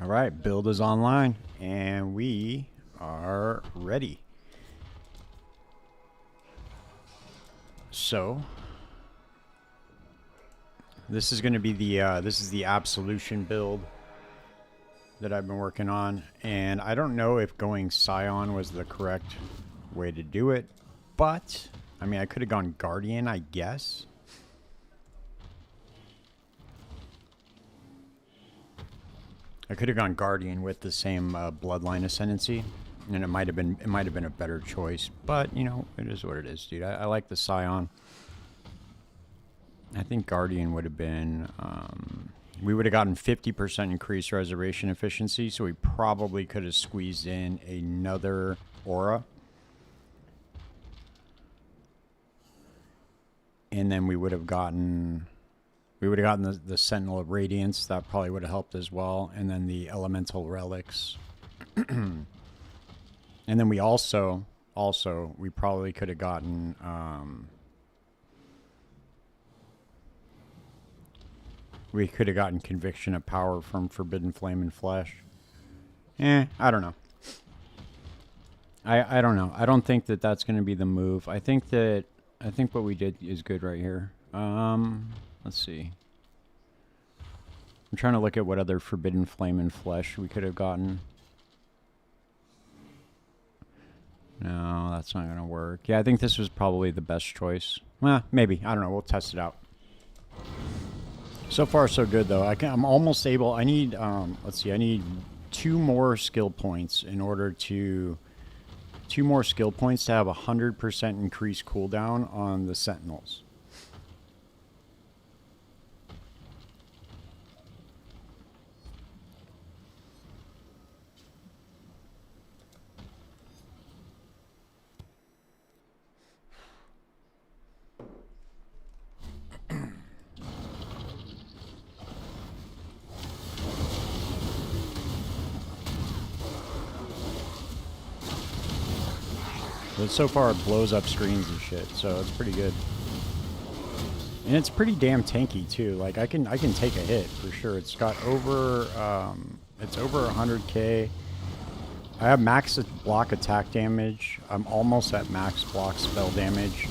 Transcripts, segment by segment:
All right, build is online, and we are ready. So, this is going to be the this is the Absolution build that I've been working on, and I don't know if going Scion was the correct way to do it, but I mean, I could have gone Guardian, I guess. I could have gone Guardian with the same bloodline ascendancy, and it might have been a better choice. But you know, it is what it is, dude. I like the Scion. I think Guardian would have been. We would have gotten 50% increased reservation efficiency, so we probably could have squeezed in another aura, and then we would have gotten. We would have gotten the Sentinel of Radiance. That probably would have helped as well. And then the Elemental Relics. And then we also, we probably could have gotten... we could have gotten Conviction of Power from Forbidden Flame and Flesh. I don't know. I don't know. I don't think that that's going to be the move. I think what we did is good right here. Let's see. I'm trying to look at what other Forbidden Flame and Flesh we could have gotten. No, that's not going to work. Yeah, I think this was probably the best choice. Well, maybe. I don't know. We'll test it out. So far, so good, though. I'm almost able... I need... let's see. I need 2 more skill points in order to... 2 more skill points to have 100% increased cooldown on the Sentinels. But so far it blows up screens and shit, so it's pretty good. And it's pretty damn tanky too. Like I can take a hit for sure. It's got over it's over 100k. I have max block attack damage. I'm almost at max block spell damage.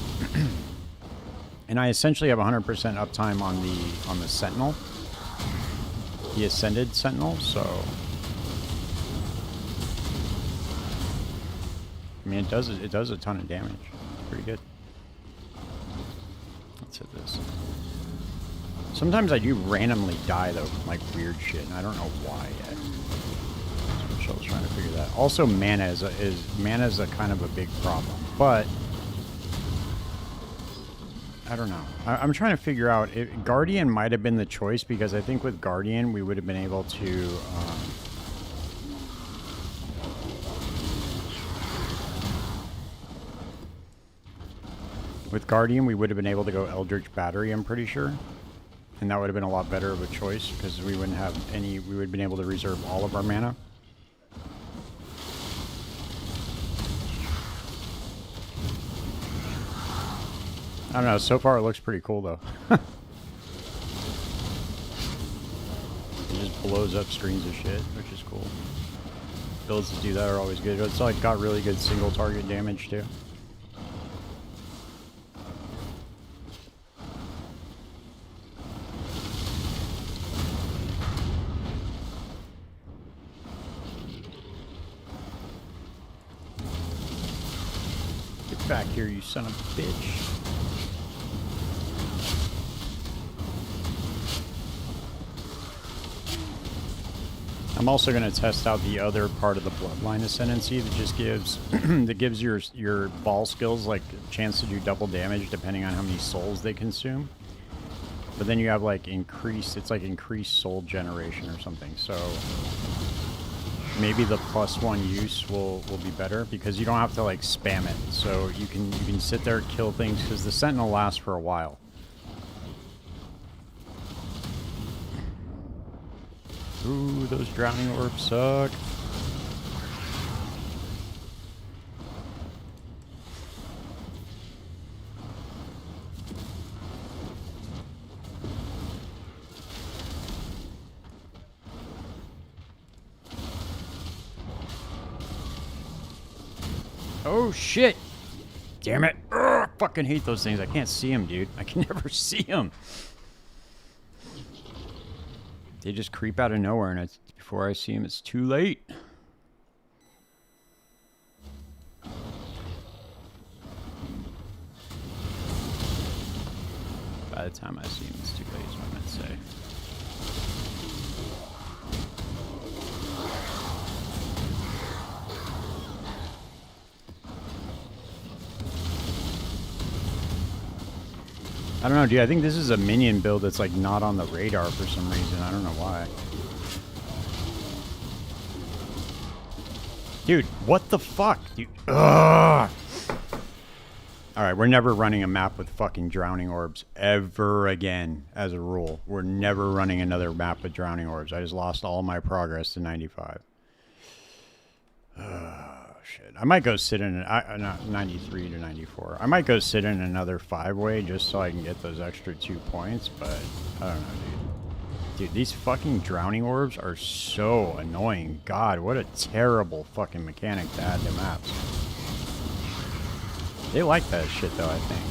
And I essentially have 100% uptime on the Sentinel. The Ascended Sentinel, so I mean, it does a ton of damage. Pretty good. Let's hit this. Sometimes I do randomly die though from like weird shit, and I don't know why yet. So I was trying to figure that. Also, mana is a kind of a big problem, but I don't know. I'm trying to figure out. Guardian might have been the choice because I think with Guardian we would have been able to. With Guardian, we would have been able to go Eldritch Battery, I'm pretty sure. And that would have been a lot better of a choice, because we wouldn't have any... We would have been able to reserve all of our mana. I don't know, so far it looks pretty cool, though. It just blows up screens of shit, which is cool. Builds that do that are always good. It's like got really good single target damage, too. Back here, you son of a bitch. I'm also going to test out the other part of the bloodline ascendancy that just gives that gives your ball skills like a chance to do double damage depending on how many souls they consume. But then you have like increased soul generation or something. So maybe the +1 use will be better because you don't have to like spam it. So you can sit there, kill things, because the Sentinel lasts for a while. Ooh, those drowning orbs suck. Oh, shit. Damn it. Ugh, I fucking hate those things. I can't see them, dude. I can never see them. They just creep out of nowhere, and it's, before I see them, it's too late. By the time I see them, it's too late, is what I meant to say. I don't know, dude. I think this is a minion build that's like not on the radar for some reason. I don't know why. Dude, what the fuck? Dude. Ugh. Alright, we're never running a map with fucking drowning orbs ever again, as a rule. We're never running another map with drowning orbs. I just lost all my progress to 95. Shit. I might go sit in not 93 to 94. I might go sit in another 5-way just so I can get those extra 2 points, but I don't know, dude. Dude, these fucking drowning orbs are so annoying. God, what a terrible fucking mechanic to add to maps. They like that shit though, I think.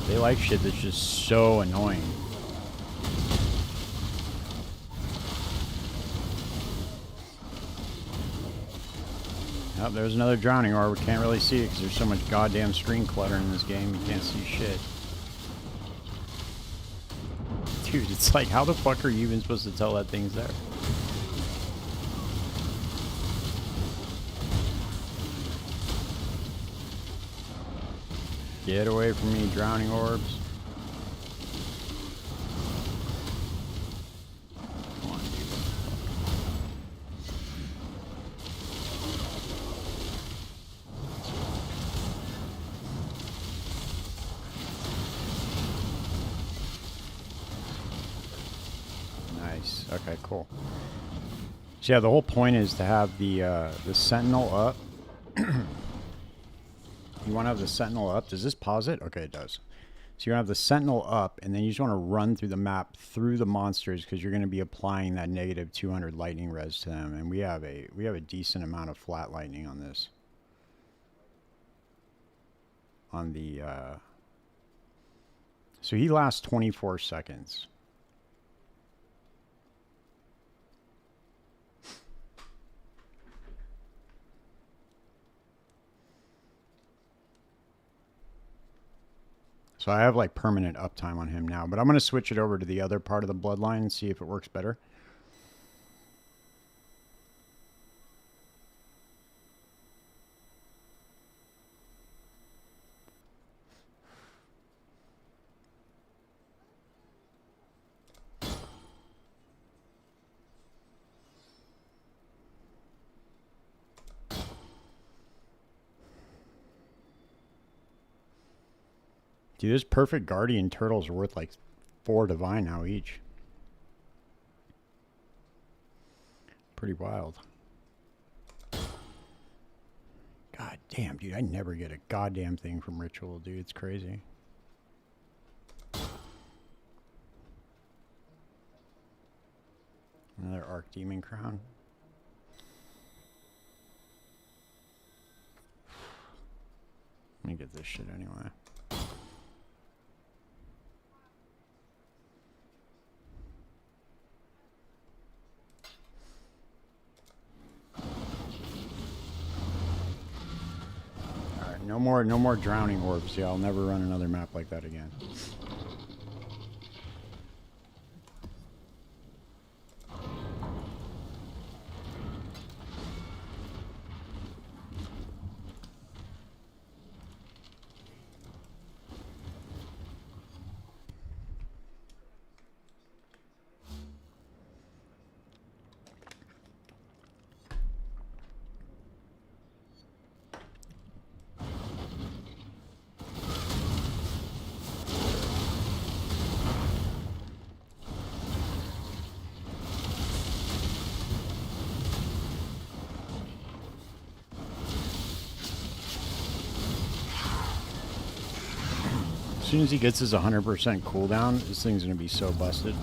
They like shit that's just so annoying. Oh, there's another drowning orb. We can't really see it because there's so much goddamn screen clutter in this game. You can't see shit. Dude, it's like, how the fuck are you even supposed to tell that thing's there? Get away from me, drowning orbs. Okay, cool. So yeah, the whole point is to have the sentinel up. You want to have the sentinel up. Does this pause it? Okay, it does. So you have the sentinel up, and then you just want to run through the map through the monsters because you're going to be applying that negative 200 lightning res to them, and we have a decent amount of flat lightning on this. On the so he lasts 24 seconds. So I have like permanent uptime on him now, but I'm going to switch it over to the other part of the bloodline and see if it works better. Dude, this perfect guardian turtles are worth like 4 divine now each. Pretty wild. God damn, dude, I never get a goddamn thing from ritual, dude. It's crazy. Another Archdemon crown. Let me get this shit anyway. No more drowning orbs. Yeah, I'll never run another map like that again. As soon as he gets his 100% cooldown, this thing's going to be so busted.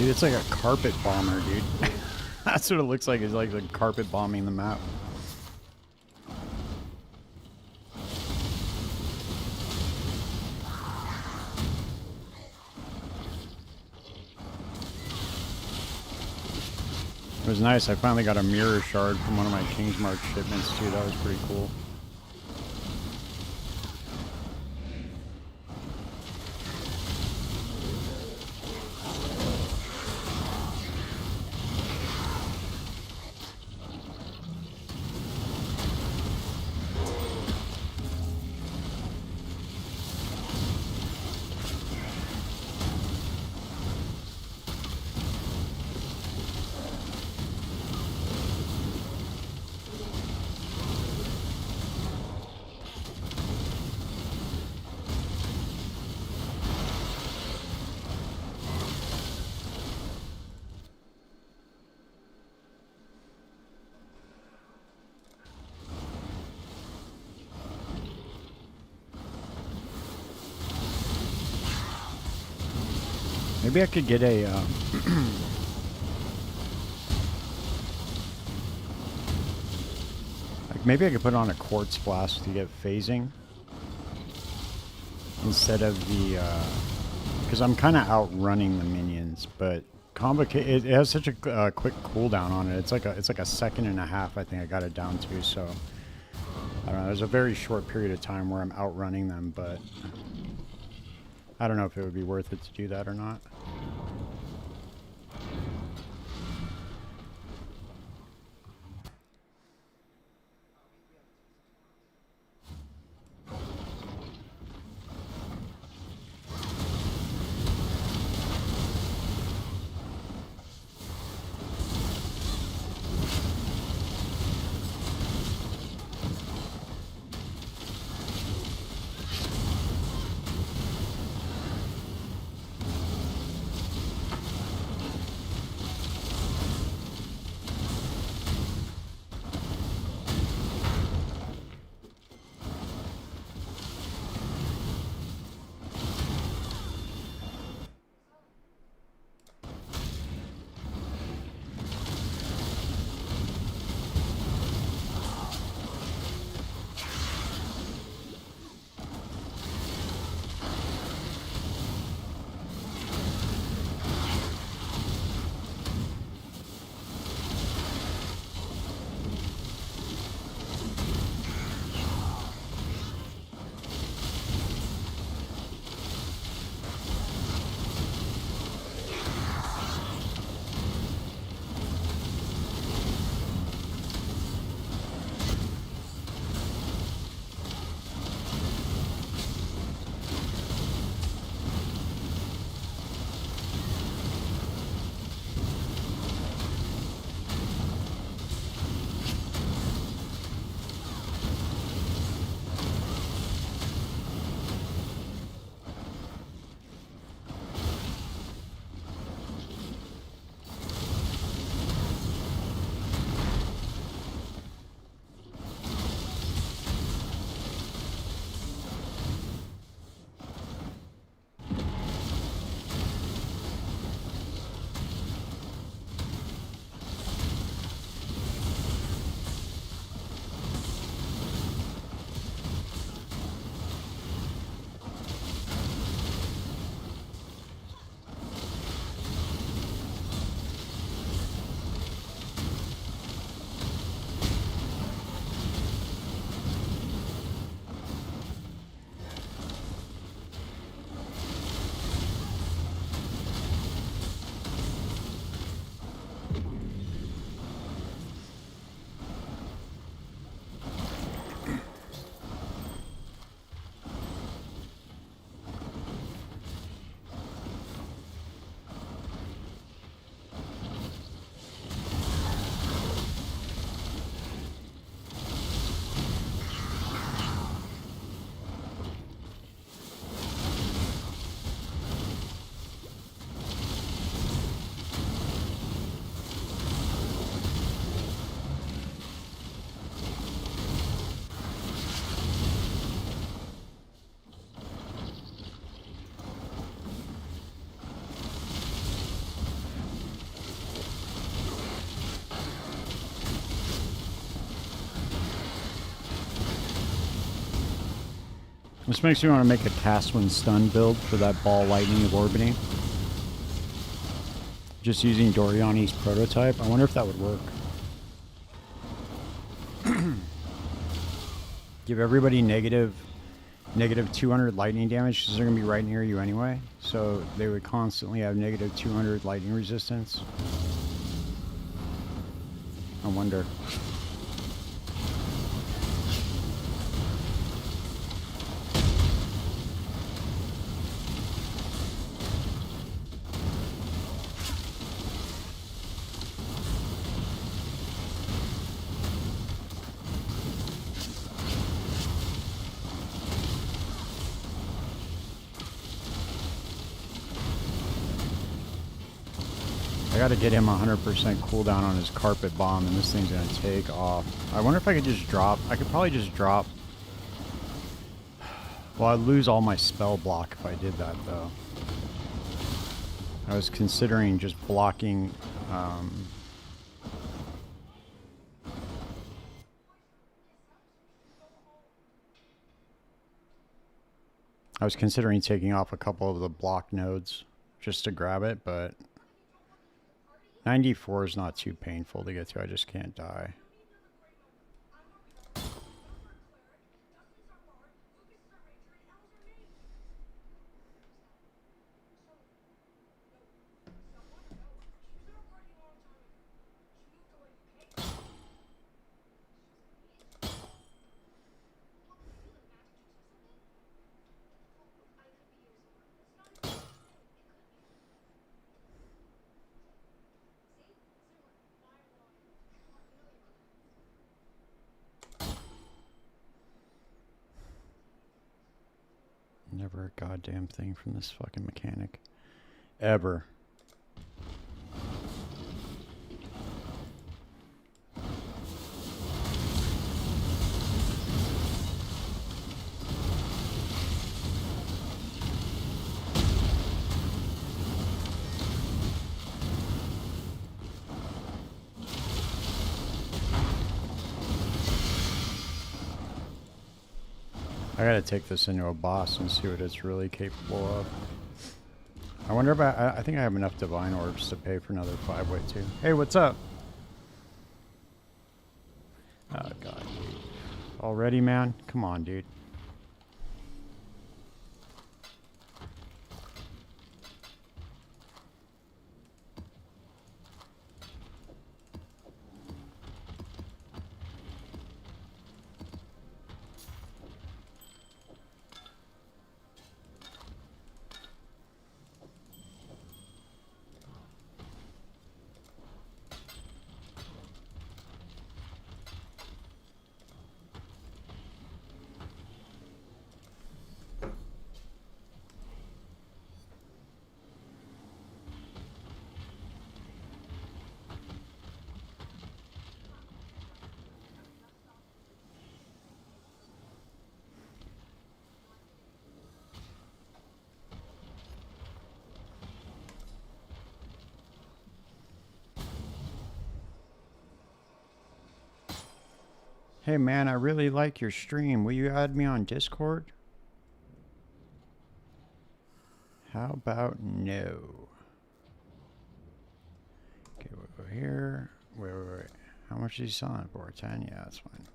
Dude, it's like a carpet bomber, dude. That's what it looks like. It's like a carpet bombing the map. It was nice. I finally got a mirror shard from one of my King's March shipments too. That was pretty cool. Maybe I could get a like maybe I could put on a quartz blast to get phasing instead of the because I'm kind of outrunning the minions, but it has such a quick cooldown on it. It's like a second and a half. I think I got it down to. So I don't know. There's a very short period of time where I'm outrunning them, but I don't know if it would be worth it to do that or not. This makes me want to make a cast when stun build for that ball lightning of orbiting. Just using Doriani's prototype. I wonder if that would work. Give everybody negative 200 lightning damage because they're going to be right near you anyway. So they would constantly have negative 200 lightning resistance. I wonder. I gotta get him 100% cooldown on his carpet bomb, and this thing's gonna take off. I wonder if I could just drop. I could probably just drop. Well, I'd lose all my spell block if I did that, though. I was considering just blocking. I was considering taking off a couple of the block nodes just to grab it, but 94 is not too painful to get to. I just can't die. Never a goddamn thing from this fucking mechanic. Ever. I gotta take this into a boss and see what it's really capable of. I wonder if I think I have enough divine orbs to pay for another 5-way too. Hey, what's up? Oh god. Already, man? Come on, dude. Hey man, I really like your stream. Will you add me on Discord? How about no? Okay, we'll go here. Wait. How much is he selling it for? 10? Yeah, that's fine.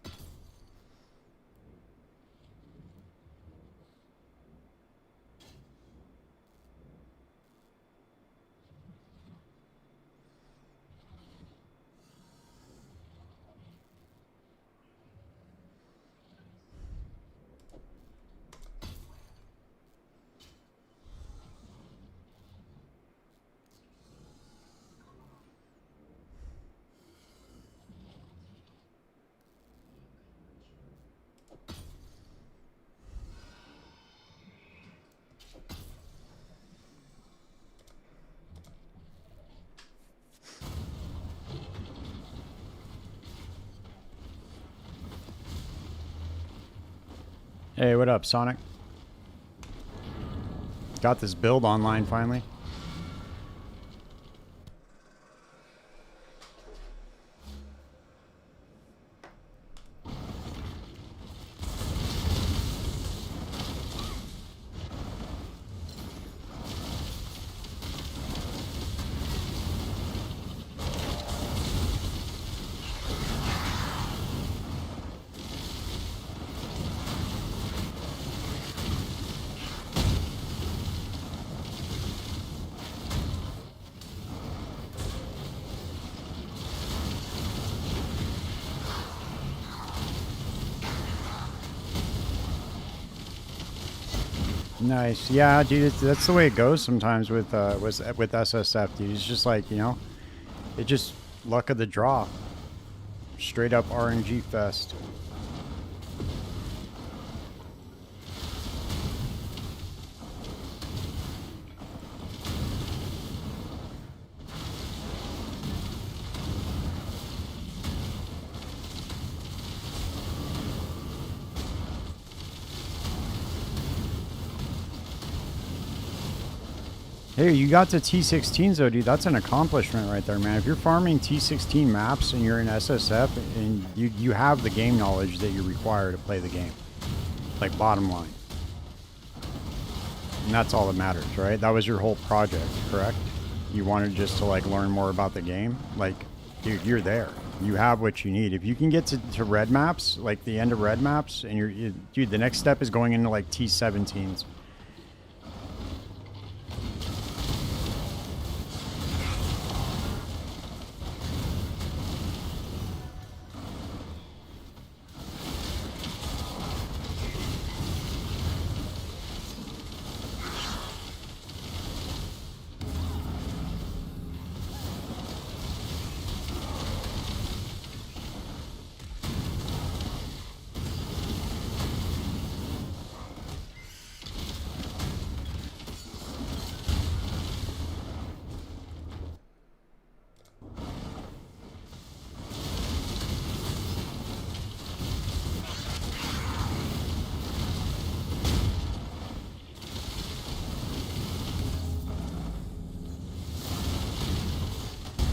Hey, what up, Sonic? Got this build online finally. Nice. Yeah, dude, that's the way it goes sometimes with SSF, dude. It's just like, you know, it just luck of the draw. Straight up RNG fest. Hey, you got to T16s though, dude. That's an accomplishment right there, man. If you're farming T16 maps and you're in SSF and you have the game knowledge that you require to play the game. Like, bottom line. And that's all that matters, right? That was your whole project, correct? You wanted just to, like, learn more about the game? Like, dude, you're there. You have what you need. If you can get to red maps, like the end of red maps, and dude, the next step is going into, like, T17s.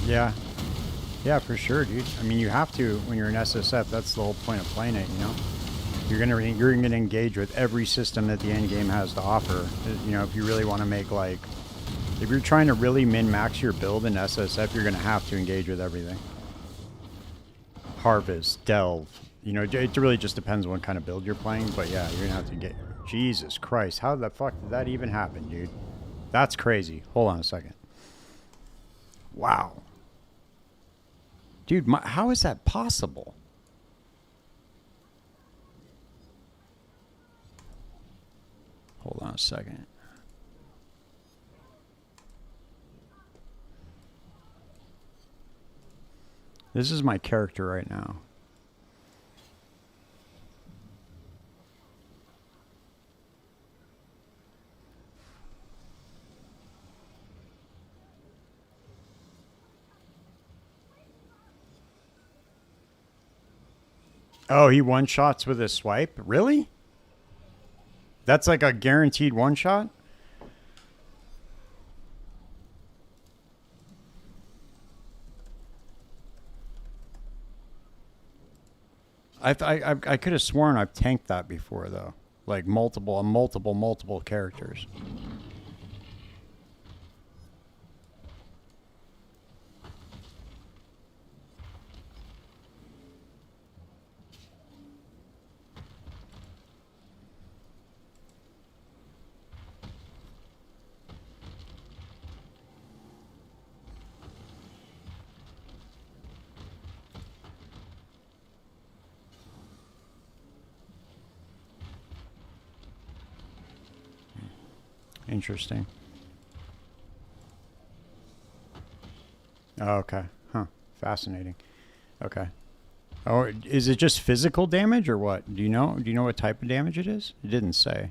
Yeah. Yeah, for sure, dude. I mean, you have to when you're in SSF. That's the whole point of playing it, you know? You're gonna engage with every system that the end game has to offer. You know, if you really want to make, like, if you're trying to really min-max your build in SSF, you're gonna have to engage with everything. Harvest, delve. You know, it really just depends on what kind of build you're playing. But yeah, you're gonna have to get. Jesus Christ, how the fuck did that even happen, dude? That's crazy. Hold on a second. Wow. Dude, how is that possible? Hold on a second. This is my character right now. Oh, he one-shots with his swipe? Really? That's like a guaranteed one-shot? I could have sworn I've tanked that before, though. Like multiple characters. Interesting. Oh, okay. Huh. Fascinating. Okay. Oh, is it just physical damage or what? Do you know? Do you know what type of damage it is? It didn't say.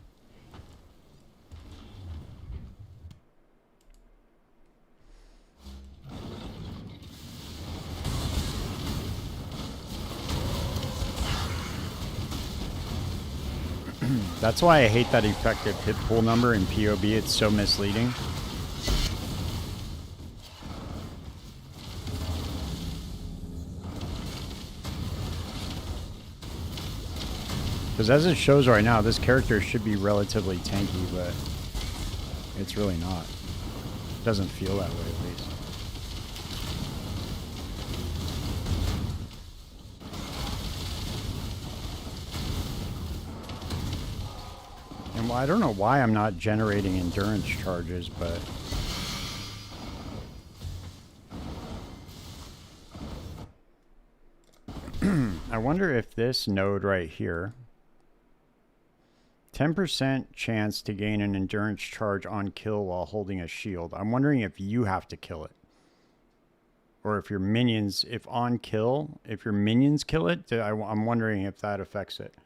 That's why I hate that effective hit pool number in POB. It's so misleading. Because as it shows right now, this character should be relatively tanky, but it's really not. It doesn't feel that way, at least. And well, I don't know why I'm not generating endurance charges, but... I wonder if this node right here 10% chance to gain an endurance charge on kill while holding a shield. I'm wondering if you have to kill it. Or if your minions, if on kill, if your minions kill it, I'm wondering if that affects it.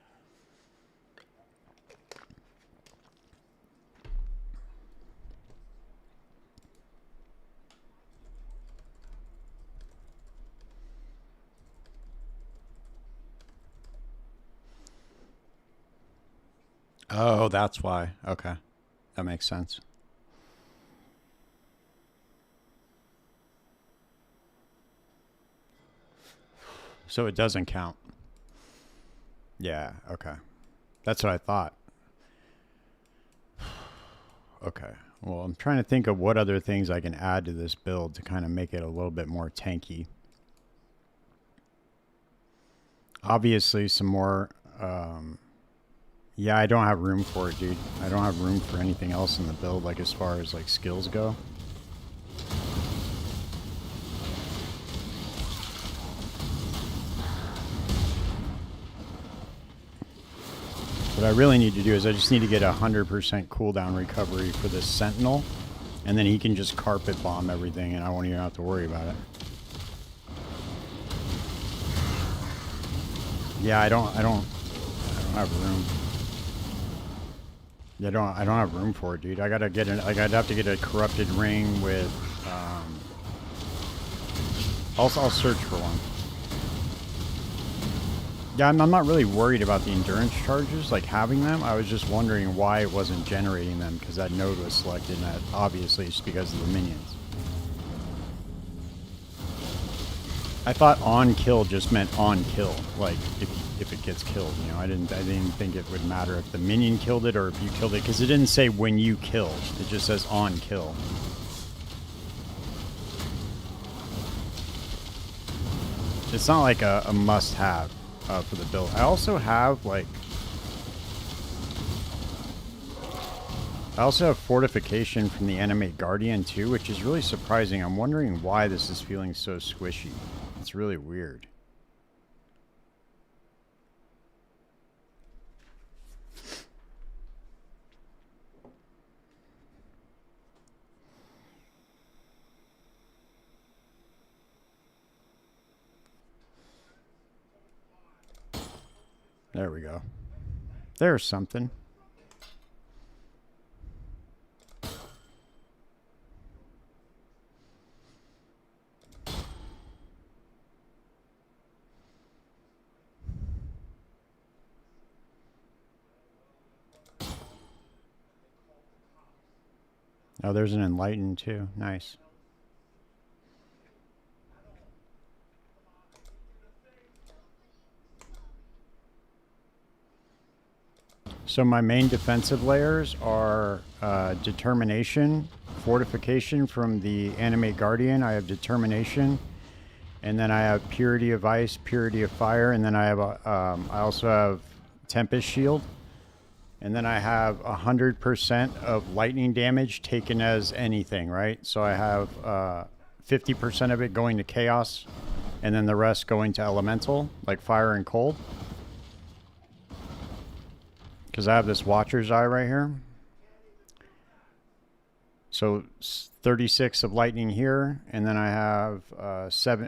Oh, that's why. Okay. That makes sense. So it doesn't count. Yeah, okay. That's what I thought. Okay. Well, I'm trying to think of what other things I can add to this build to kind of make it a little bit more tanky. Obviously, some more... yeah, I don't have room for it, dude. I don't have room for anything else in the build, like as far as like skills go. What I really need to do is I just need to get 100% cooldown recovery for this Sentinel, and then he can just carpet bomb everything, and I won't even have to worry about it. Yeah, I don't have room. I don't have room for it, dude. I gotta get I'd have to get a corrupted ring with. I'll search for one. Yeah, I'm not really worried about the endurance charges, like having them. I was just wondering why it wasn't generating them, because that node was selected, and that obviously it's because of the minions. I thought on kill just meant on kill, like if it gets killed, you know. I didn't think it would matter if the minion killed it or if you killed it, because it didn't say when you killed. It just says on kill. It's not like a must-have for the build. I also have like fortification from the Animate Guardian too, which is really surprising. I'm wondering why this is feeling so squishy. It's really weird. There we go. There's something. Oh, there's an Enlightened too. Nice. So my main defensive layers are Determination, Fortification from the Animate Guardian. I have Determination, and then I have Purity of Ice, Purity of Fire, and then I have I also have Tempest Shield, and then I have 100% of lightning damage taken as anything, right? So I have 50% of it going to Chaos, and then the rest going to Elemental, like Fire and Cold. Because I have this Watcher's Eye right here. So 36 of lightning here, and then I have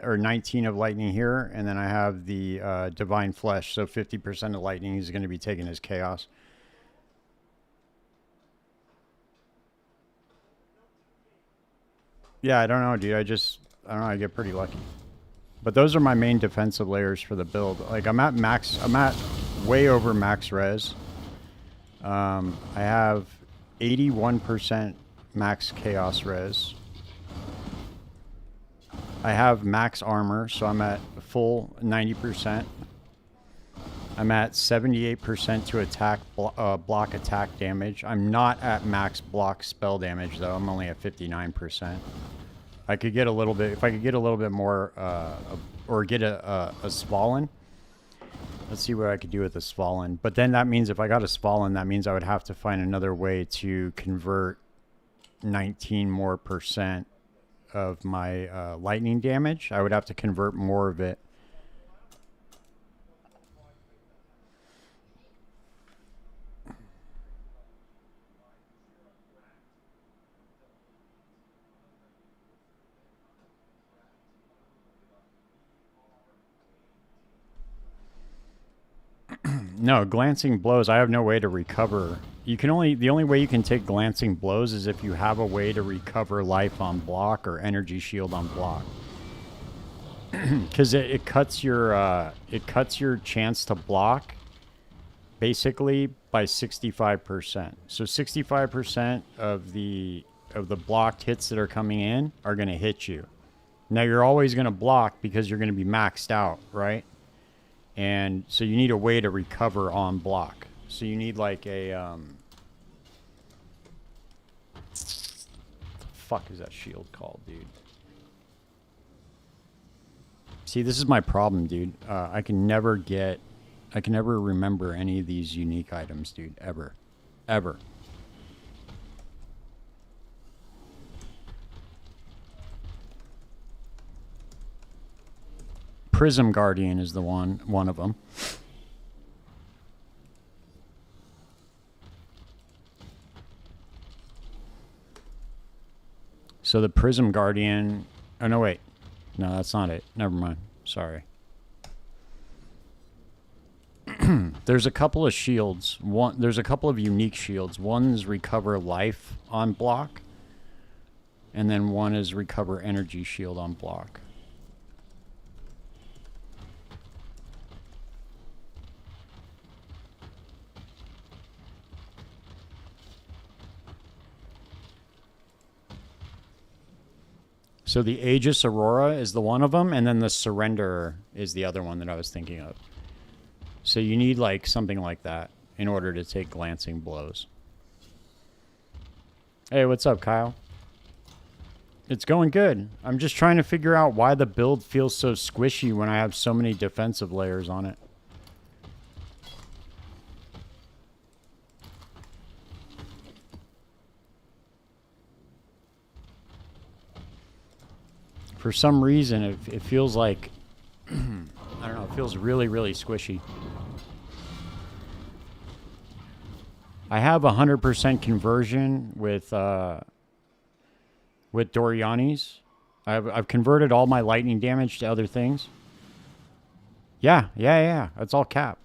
19 of lightning here, and then I have the Divine Flesh. So 50% of lightning is going to be taken as Chaos. Yeah, I don't know, dude. I don't know. I get pretty lucky. But those are my main defensive layers for the build. Like I'm at way over max res. I have 81% max chaos res. I have max armor, so I'm at full 90%. I'm at 78% to attack block attack damage. I'm not at max block spell damage though. I'm only at 59%. I could get a little bit, if I could get a little bit more, or get a Svalin. Let's see what I could do with a Svalin. But then that means if I got a Svalin, that means I would have to find another way to convert 19 more % of my lightning damage. I would have to convert more of it. No, glancing blows, I have no way to recover. You can only, the only way you can take glancing blows is if you have a way to recover life on block or energy shield on block. Because it cuts your chance to block basically by 65%. So 65% of the blocked hits that are coming in are going to hit you. Now you're always going to block because you're going to be maxed out, right? And so you need a way to recover on block. So you need like a the fuck is that shield called, dude? See, this is my problem, dude. I can never remember any of these unique items, dude. Ever. Prism Guardian is the one of them. So the Prism Guardian... Oh, no, wait. No, that's not it. Never mind. Sorry. There's a couple of shields. There's a couple of unique shields. One is recover life on block. And then one is recover energy shield on block. So the Aegis Aurora is the one of them, and then the Surrender is the other one that I was thinking of. So you need like something like that in order to take glancing blows. Hey, what's up, Kyle? It's going good. I'm just trying to figure out why the build feels so squishy when I have so many defensive layers on it. For some reason, it feels like, I don't know, it feels really, really squishy. I have 100% conversion with Doriani's. I've converted all my lightning damage to other things. Yeah. It's all capped.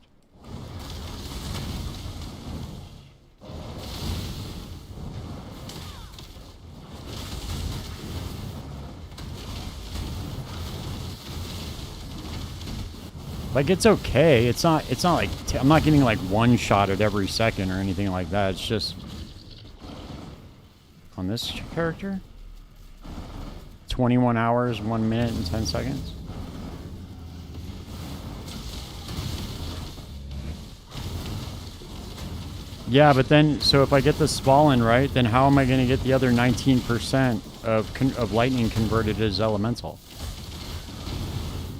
Like, it's okay. It's not like I'm not getting like one shot at every second or anything like that. It's just on this character 21 hours, 1 minute and 10 seconds. Yeah, but then so if I get the Spallin right, then how am I going to get the other 19% of lightning converted as elemental?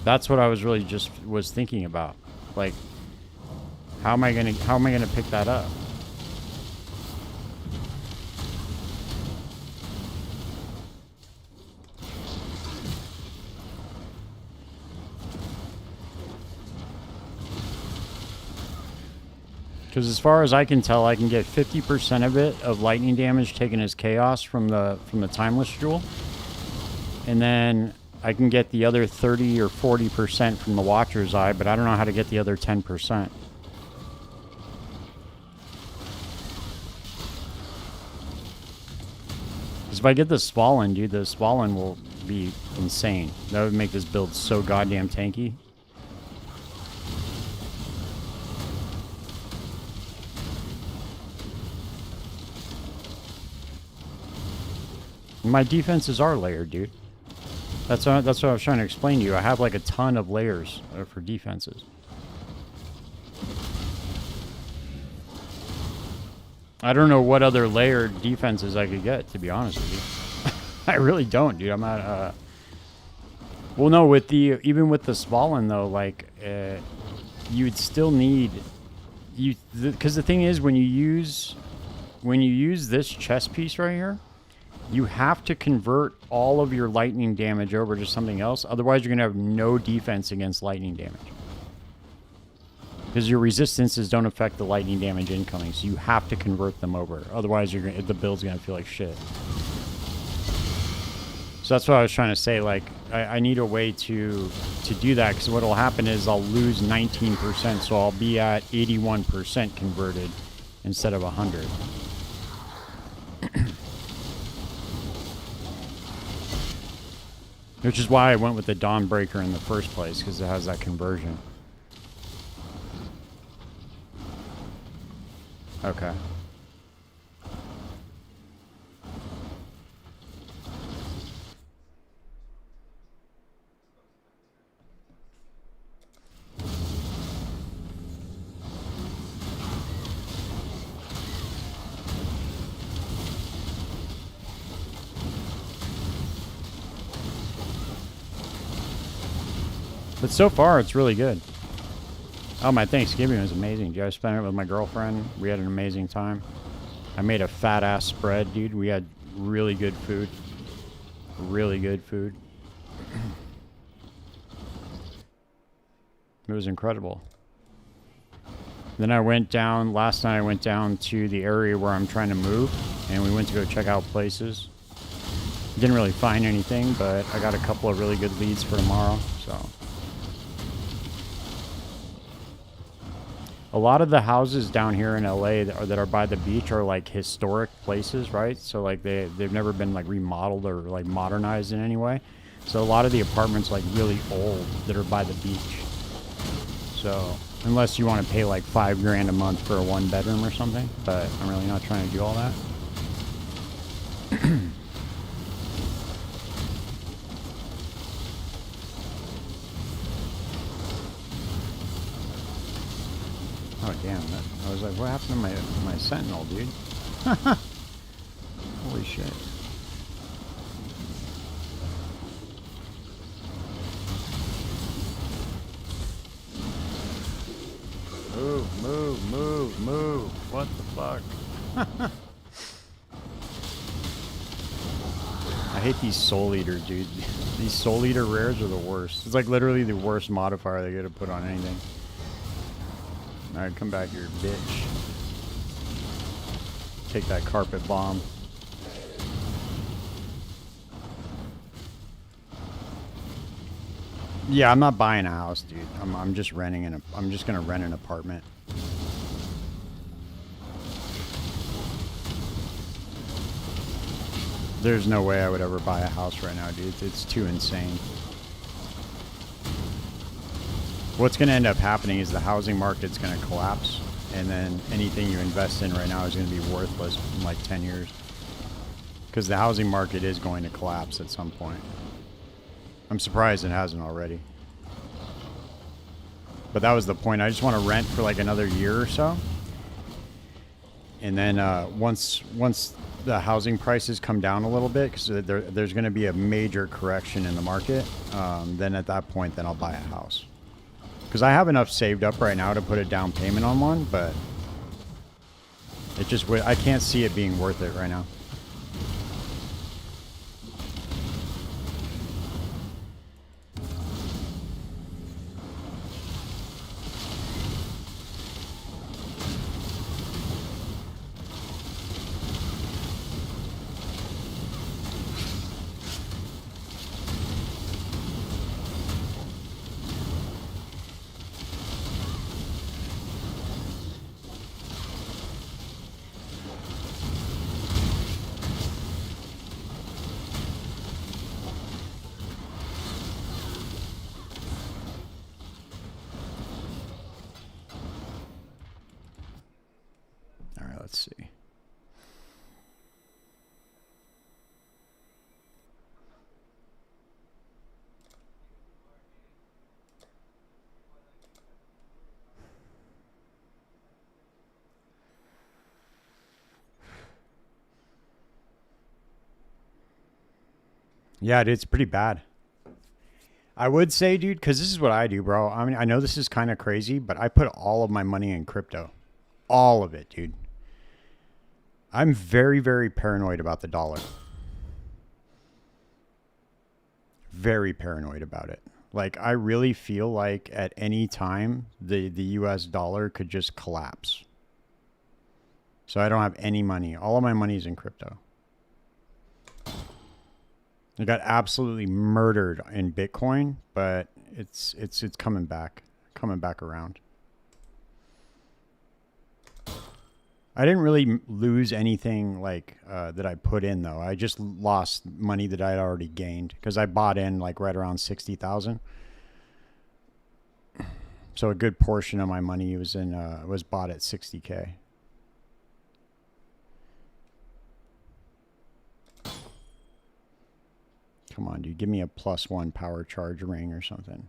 That's what I was really just thinking about. Like, how am I gonna pick that up? Because as far as I can tell, I can get 50% of it of lightning damage taken as chaos from the Timeless Jewel, and then I can get the other 30 or 40% from the Watcher's Eye, but I don't know how to get the other 10%. Because if I get the Spallin, dude, the Spallin will be insane. That would make this build so goddamn tanky. My defenses are layered, dude. That's what I was trying to explain to you. I have like a ton of layers for defenses. I don't know what other layered defenses I could get, to be honest with you. I really don't, dude. I'm not, well, no, even with the Spallin, though, like, you'd still need, because the thing is, when you use this chest piece right here, you have to convert all of your lightning damage over to something else. Otherwise, you're going to have no defense against lightning damage. Because your resistances don't affect the lightning damage incoming, so you have to convert them over. Otherwise, the build's going to feel like shit. So that's what I was trying to say. Like, I need a way to do that, because what will happen is I'll lose 19%, so I'll be at 81% converted instead of 100. Which is why I went with the Dawnbreaker in the first place, because it has that conversion. Okay. But so far, it's really good. Oh, my Thanksgiving was amazing. Dude, I spent it with my girlfriend. We had an amazing time. I made a fat-ass spread, dude. We had really good food. Really good food. It was incredible. Then I went down, last night I went down to the area where I'm trying to move, and we went to go check out places. Didn't really find anything, but I got a couple of really good leads for tomorrow, so. A lot of the houses down here in LA that are by the beach are like historic places, right? So like they've never been like remodeled or like modernized in any way. So a lot of the apartments like really old that are by the beach. So unless you want to pay like $5 grand a month for a 1 bedroom or something, but I'm really not trying to do all that. Oh damn! I was like, what happened to my Sentinel, dude? Holy shit! Move, move, move, move! What the fuck? I hate these Soul Eater, dude. These Soul Eater rares are the worst. It's like literally the worst modifier they could have put on anything. Alright, come back here, bitch. Take that carpet bomb. Yeah, I'm not buying a house, dude. I'm just renting I'm just gonna rent an apartment. There's no way I would ever buy a house right now, dude. It's too insane. What's going to end up happening is the housing market's going to collapse, and then anything you invest in right now is going to be worthless in like 10 years. Because the housing market is going to collapse at some point. I'm surprised it hasn't already. But that was the point. I just want to rent for like another year or so. And then once the housing prices come down a little bit, because there's going to be a major correction in the market, then at that point, then I'll buy a house. Because I have enough saved up right now to put a down payment on one, but it just, I can't see it being worth it right now. Let's see. Yeah, dude, it's pretty bad. I would say, dude, because this is what I do, bro. I mean, I know this is kind of crazy, but I put all of my money in crypto. All of it, dude. I'm very, very paranoid about the dollar. Very paranoid about it. Like, I really feel like at any time, the US dollar could just collapse. So I don't have any money. All of my money is in crypto. It got absolutely murdered in Bitcoin, but it's coming back around. I didn't really lose anything like that I put in though. I just lost money that I'd already gained because I bought in like right around 60,000. So a good portion of my money was bought at 60K. Come on, dude, give me a +1 power charge ring or something.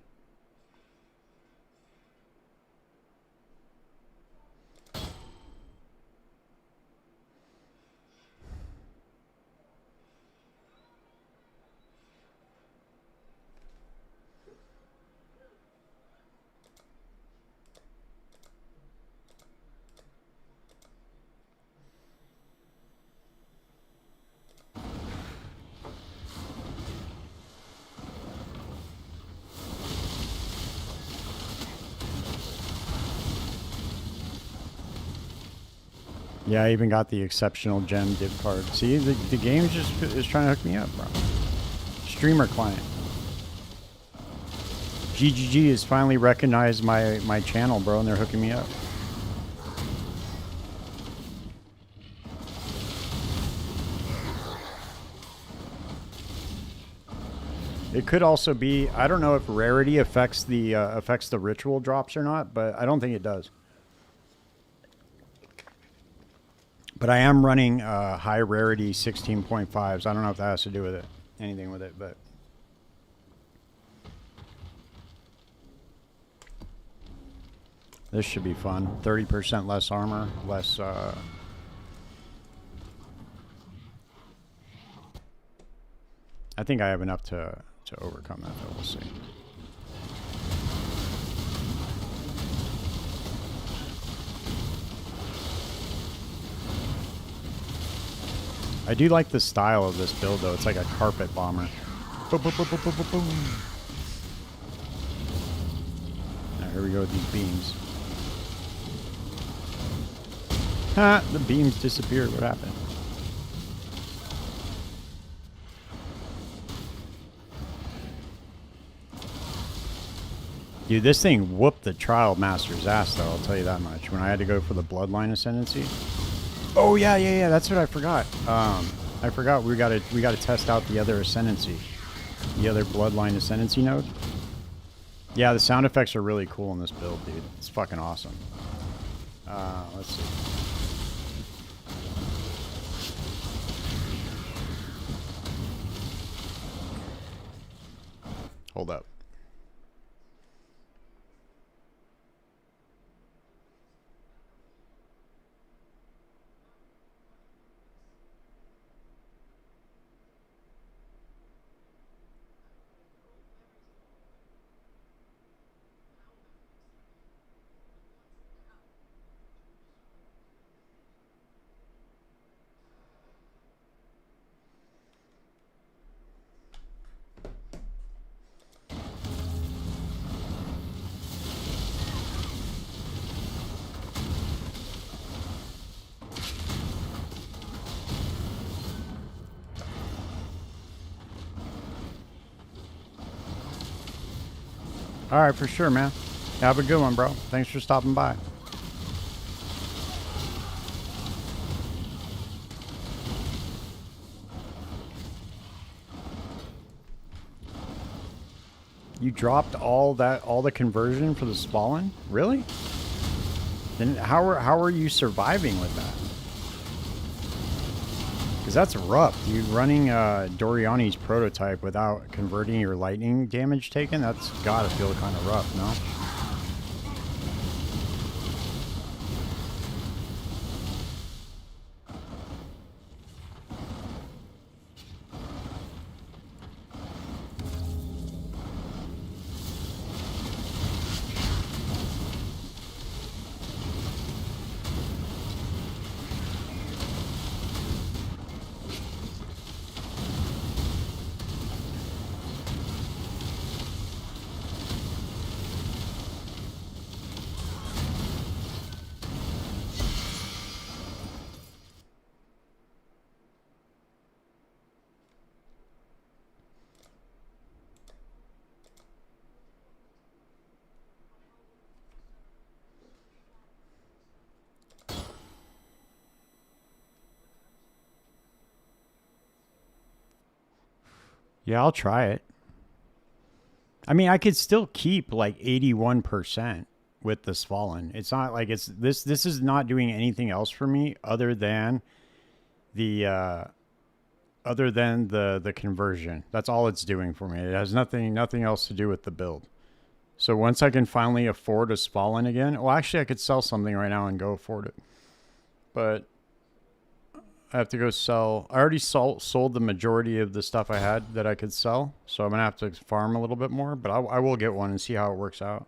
Yeah, I even got the exceptional gem div card. See, the game just is trying to hook me up, bro. Streamer client. GGG has finally recognized my channel, bro, and they're hooking me up. It could also be, I don't know if rarity affects the ritual drops or not, but I don't think it does. But I am running high rarity 16.5s. I don't know if that has to do with it, anything with it, but this should be fun. 30% less armor, less. I think I have enough to overcome that, though. We'll see. I do like the style of this build, though. It's like a carpet bomber. Boom, boom, boom, boom, boom, boom, boom. Now, here we go with these beams. Ha! The beams disappeared. What happened? Dude, this thing whooped the Trial Master's ass, though. I'll tell you that much. When I had to go for the Bloodline Ascendancy. Oh yeah. That's what I forgot. I forgot we gotta test out the other Ascendancy, the other Bloodline Ascendancy node. Yeah, the sound effects are really cool in this build, dude. It's fucking awesome. Let's see. Hold up. All right, for sure, man. Have a good one, bro. Thanks for stopping by. You dropped all the conversion for the Spalin? Really? Then how are you surviving with that? Because that's rough, dude. Running Doriani's prototype without converting your lightning damage taken, that's gotta feel kind of rough, no? Yeah, I'll try it. I mean, I could still keep like 81% with this fallen. It's not like it's this is not doing anything else for me the other than the conversion. That's all it's doing for me. It has nothing else to do with the build. So once I can finally afford a fallen again, well actually I could sell something right now and go afford it. But I have to go sell. I already sold the majority of the stuff I had that I could sell. So I'm going to have to farm a little bit more. But I will get one and see how it works out.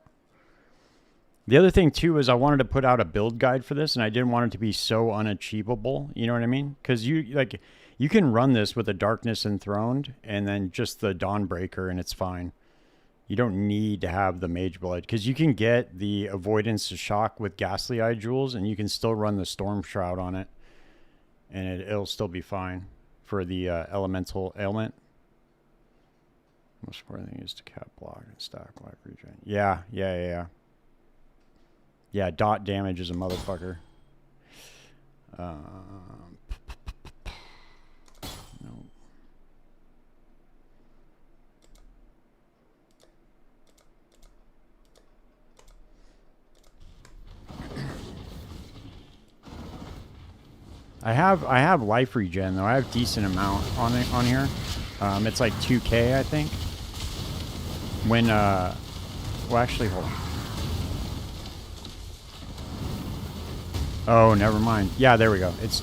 The other thing, too, is I wanted to put out a build guide for this. And I didn't want it to be so unachievable. You know what I mean? Because you can run this with a Darkness Enthroned and then just the Dawnbreaker and it's fine. You don't need to have the Mage Blood. Because you can get the Avoidance to Shock with Ghastly Eye Jewels. And you can still run the Storm Shroud on it. And it'll still be fine for the elemental ailment. Most important thing is to cap block and stack life regen. Yeah. Yeah, dot damage is a motherfucker. No. I have life regen though. I have decent amount on here. It's like 2K I think. When well actually hold on. Oh, never mind. Yeah, there we go. It's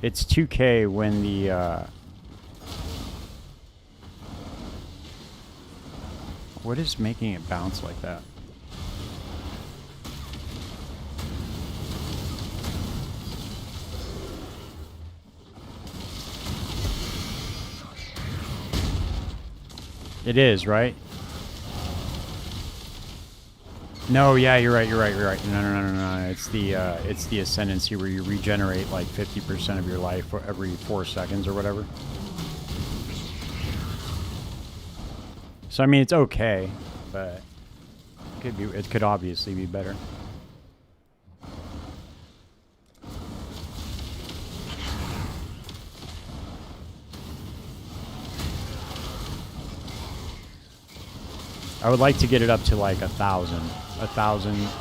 2K when the what is making it bounce like that? It is, right? No, yeah, you're right. No. It's the Ascendancy where you regenerate like 50% of your life for every 4 seconds or whatever. So I mean, it's okay, but it could obviously be better. I would like to get it up to like 1,000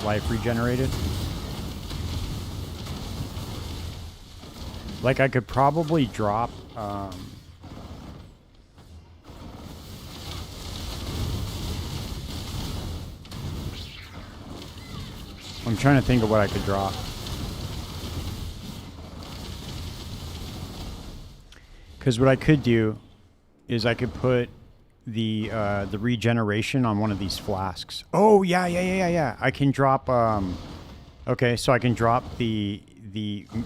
life regenerated. Like I could probably drop I'm trying to think of what I could drop. Because what I could do is I could put the regeneration on one of these flasks. Oh yeah. I can drop okay, so I can drop the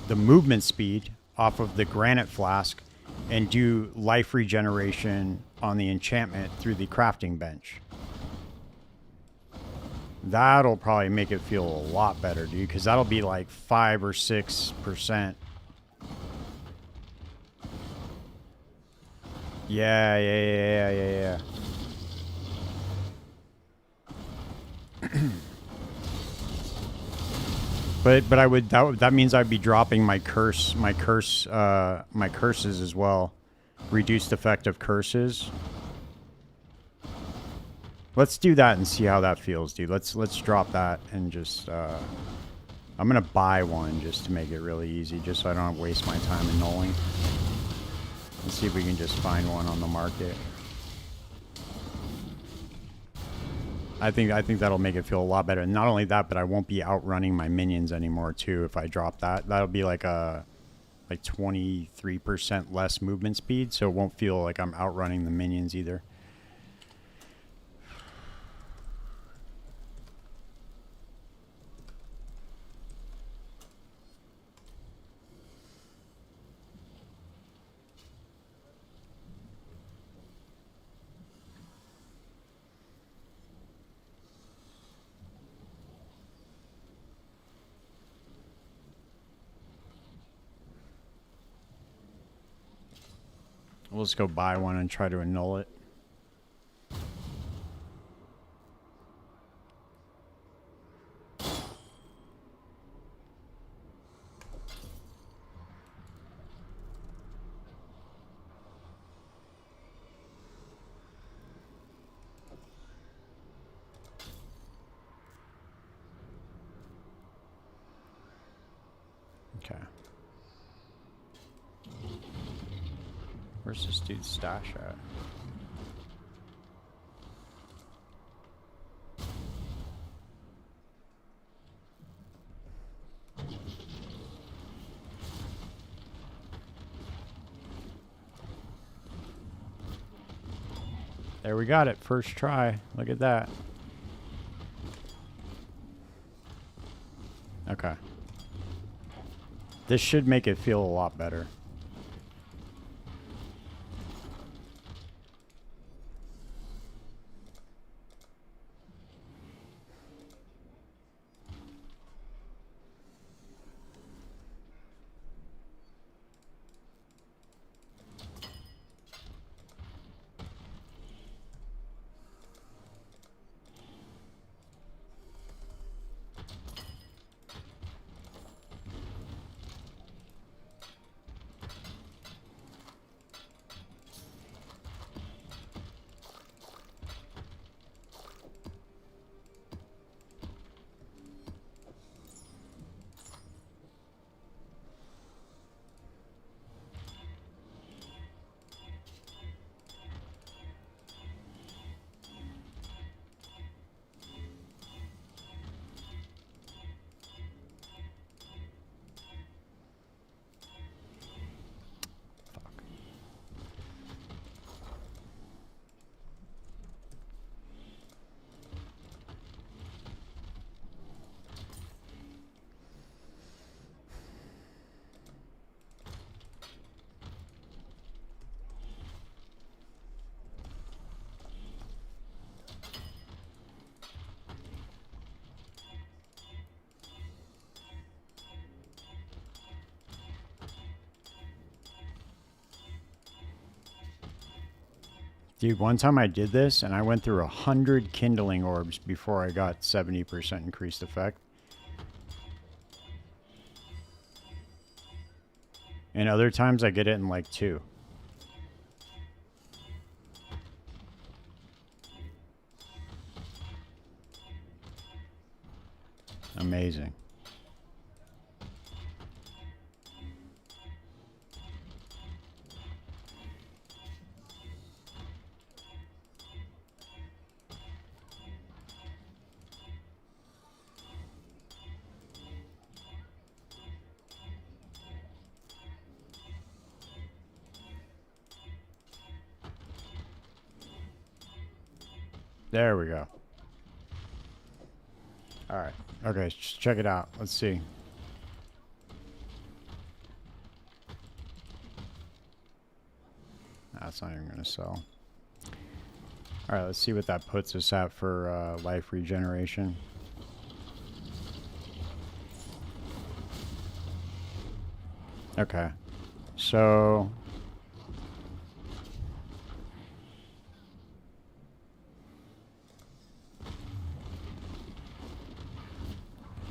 movement speed off of the granite flask and do life regeneration on the enchantment through the crafting bench. That'll probably make it feel a lot better, dude, because that'll be like 5 or 6%. Yeah. but I would that means I'd be dropping my curses as well. Reduced effect of curses. Let's do that and see how that feels, dude. Let's drop that and just I'm gonna buy one just to make it really easy, just so I don't waste my time annulling. Let's see if we can just find one on the market. I think that'll make it feel a lot better. And not only that, but I won't be outrunning my minions anymore too if I drop that. That'll be like a 23% less movement speed, so it won't feel like I'm outrunning the minions either. We'll just go buy one and try to annul it. Okay. Where's this dude's stash at? There, we got it. First try. Look at that. Okay. This should make it feel a lot better. Dude, one time I did this and I went through 100 kindling orbs before I got 70% increased effect. And other times I get it in like 2. Amazing. There we go. All right. Okay, just check it out. Let's see. That's not even going to sell. All right, let's see what that puts us at for life regeneration. Okay. So...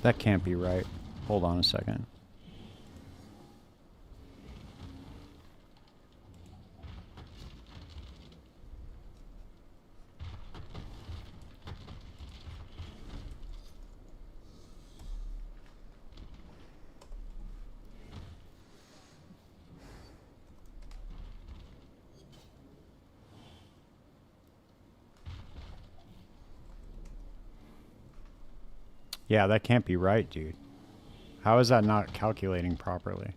that can't be right. Hold on a second. Yeah, that can't be right, dude. How is that not calculating properly?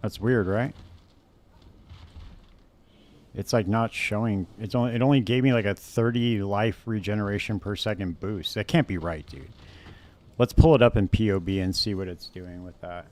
That's weird, right? It's like not showing. It only gave me like a 30 life regeneration per second boost. That can't be right, dude. Let's pull it up in POB and see what it's doing with that.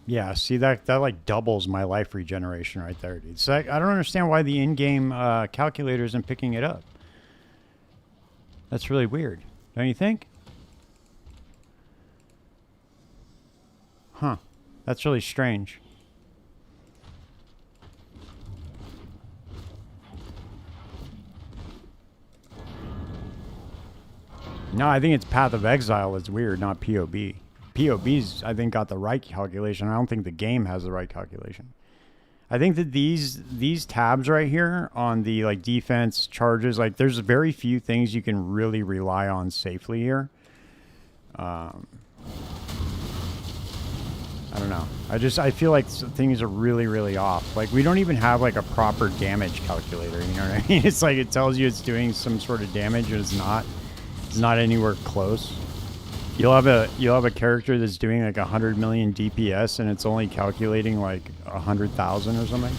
Yeah, see that like doubles my life regeneration right there, dude. So I don't understand why the in-game calculator isn't picking it up. That's really weird, don't you think? Huh. That's really strange. No, I think it's Path of Exile is weird, not POB. POB's, I think, got the right calculation. I don't think the game has the right calculation. I think that these tabs right here on the like defense charges, like there's very few things you can really rely on safely here. I don't know. I feel like things are really off. Like we don't even have like a proper damage calculator. You know what I mean? It's like it tells you it's doing some sort of damage, and it's not. It's not anywhere close. You'll have a character that's doing like 100 million DPS, and it's only calculating like 100,000 or something.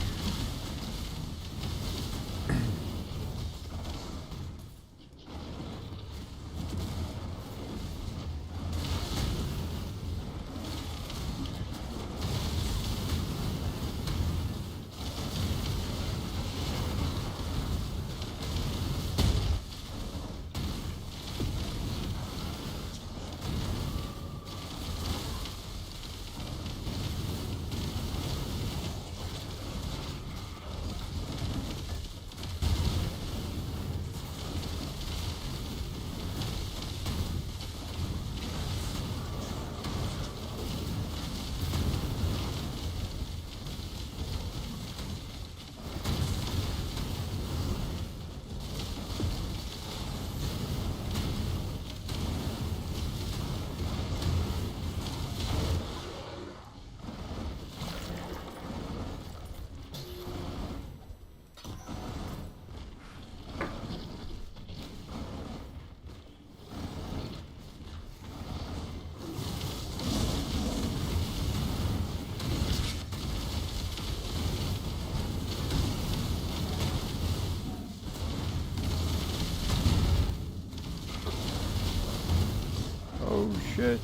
Oh shit.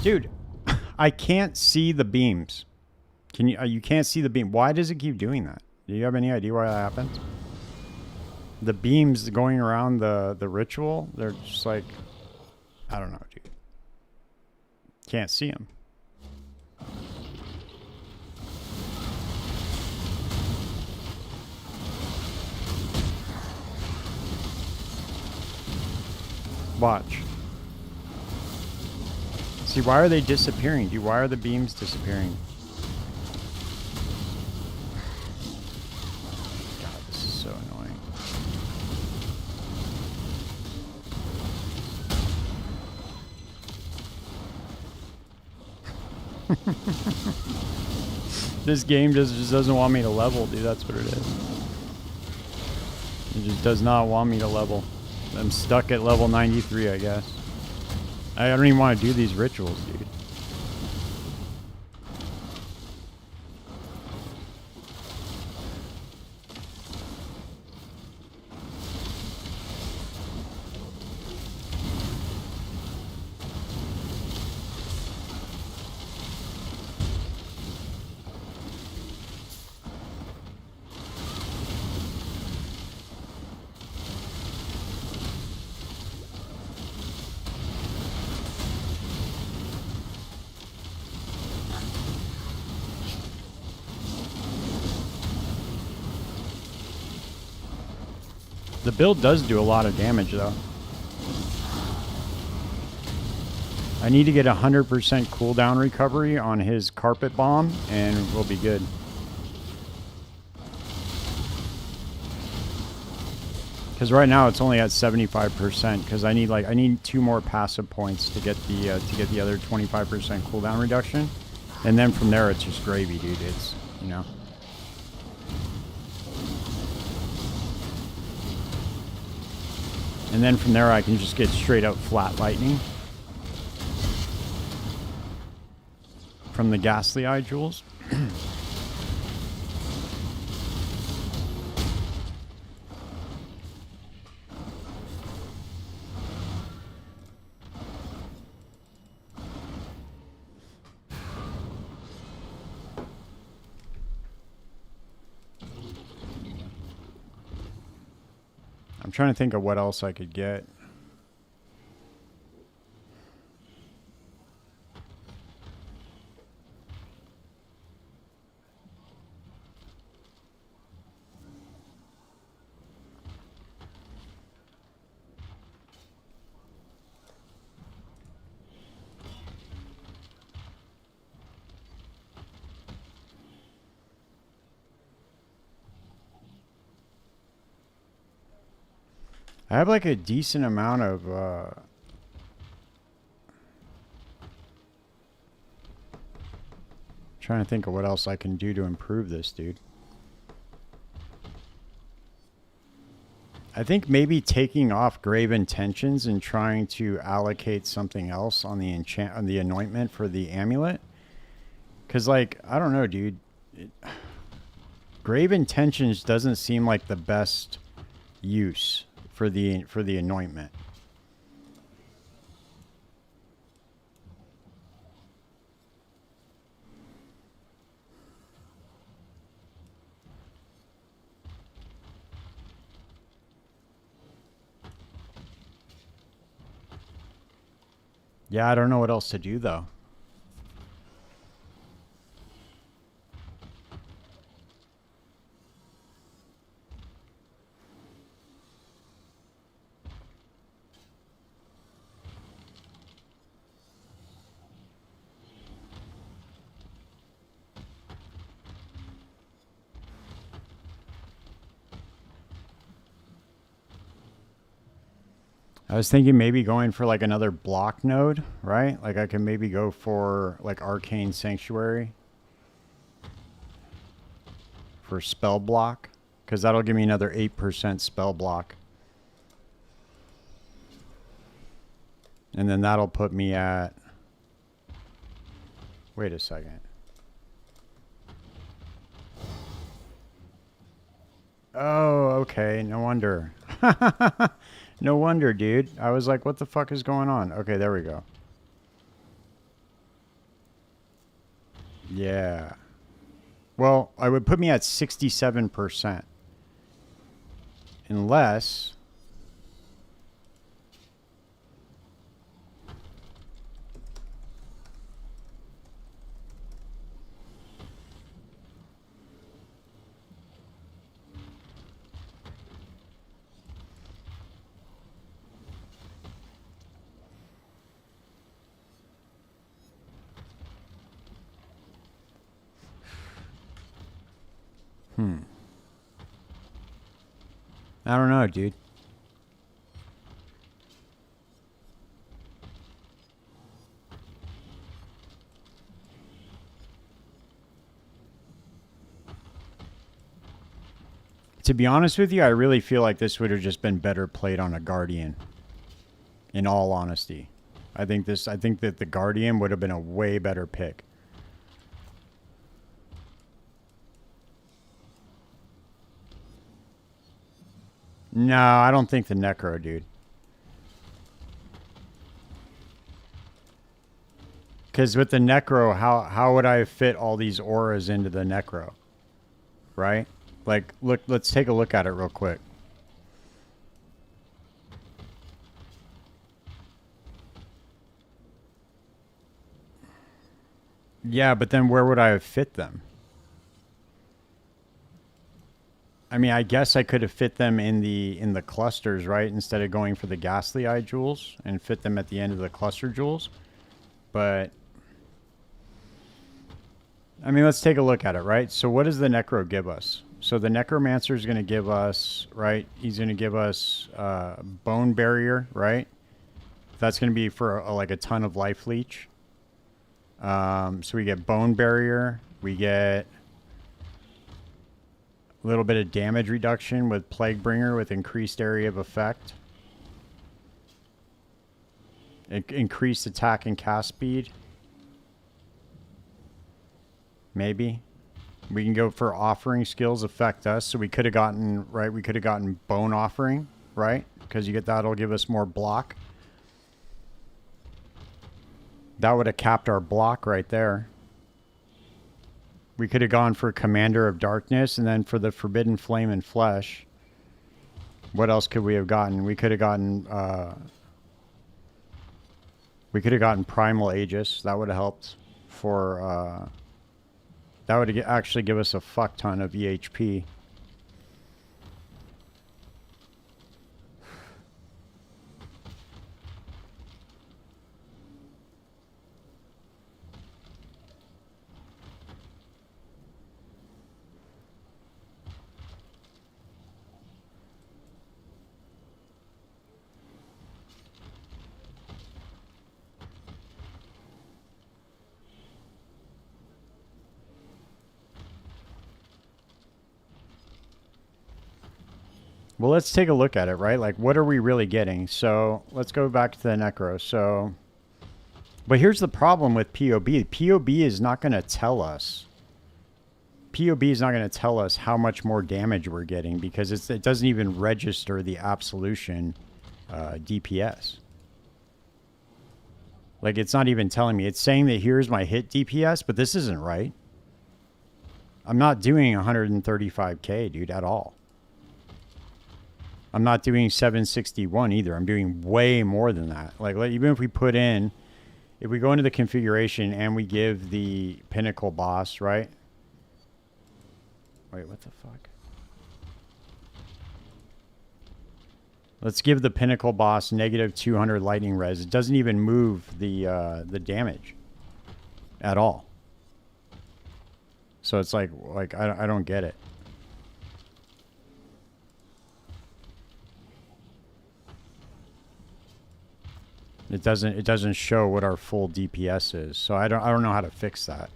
Dude, I can't see the beams. Can you you can't see the beam. Why does it keep doing that? Do you have any idea why that happens? The beams going around the ritual, they're just like, I don't know, dude. Can't see them. Watch. See, why are they disappearing, dude? Why are the beams disappearing? God, this is so annoying. This game just doesn't want me to level, dude. That's what it is. It just does not want me to level. I'm stuck at level 93, I guess. I don't even want to do these rituals, dude. The build does do a lot of damage, though. I need to get 100% cooldown recovery on his carpet bomb, and we'll be good. Because right now it's only at 75%. Because I need 2 more passive points to get the other 25% cooldown reduction, and then from there it's just gravy, dude. It's, you know. And then from there I can just get straight up flat lightning from the ghastly eye jewels. trying to think of what else I could get. I have like a decent amount of trying to think of what else I can do to improve this, dude. I think maybe taking off Grave Intentions and trying to allocate something else on the anointment for the amulet. Cause like, I don't know, dude. Grave Intentions doesn't seem like the best use for the anointment. Yeah, I don't know what else to do though. I was thinking maybe going for like another block node, right? Like I can maybe go for like Arcane Sanctuary for spell block, because that'll give me another 8% spell block. And then that'll put me at... Wait a second. Oh, okay. No wonder. No wonder, dude. I was like, what the fuck is going on? Okay, there we go. Yeah. Well, I would put me at 67%. Unless... I don't know, dude. To be honest with you, I really feel like this would have just been better played on a Guardian. In all honesty. I think that the Guardian would have been a way better pick. No, I don't think the Necro, dude. Because with the Necro, how would I fit all these auras into the Necro? Right? Like, look, let's take a look at it real quick. Yeah, but then where would I have fit them? I mean, I guess I could have fit them in the clusters, right? Instead of going for the Ghastly Eye jewels and fit them at the end of the cluster jewels. But I mean, let's take a look at it, right? So what does the Necro give us? So the Necromancer is going to give us, right? He's going to give us Bone Barrier, right? That's going to be for like a ton of Life Leech. So we get Bone Barrier. We get a little bit of damage reduction with Plaguebringer with increased area of effect. Increased attack and cast speed. Maybe. We can go for Offering skills affect us. So we could have gotten, right? We could have gotten Bone Offering, right? Because you get that'll give us more block. That would have capped our block right there. We could have gone for Commander of Darkness and then for the Forbidden Flame and Flesh. What else could we have gotten? We could have gotten Primal Aegis. That would have helped for that would actually give us a fuck ton of EHP. Well, let's take a look at it, right? Like, what are we really getting? So let's go back to the Necro. So, but here's the problem with POB. POB is not going to tell us. POB is not going to tell us how much more damage we're getting because it doesn't even register the Absolution DPS. Like, it's not even telling me. It's saying that here's my hit DPS, but this isn't right. I'm not doing 135k, dude, at all. I'm not doing 761 either. I'm doing way more than that. Like, even if we put in, if we go into the configuration and we give the Pinnacle boss, right? Wait, what the fuck? Let's give the Pinnacle boss negative 200 lightning res. It doesn't even move the damage at all. So it's like I don't get it. It doesn't show what our full DPS is. So I don't know how to fix that.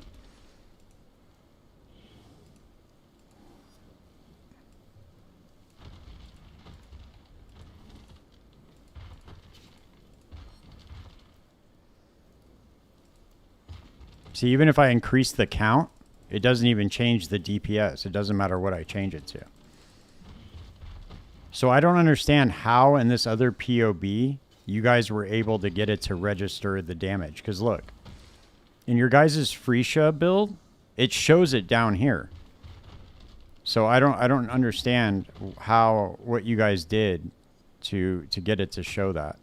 See, even if I increase the count, it doesn't even change the DPS. It doesn't matter what I change it to. So I don't understand how in this other POB you guys were able to get it to register the damage. Because look, in your guys' Freesia build, it shows it down here. So I don't understand what you guys did to get it to show that.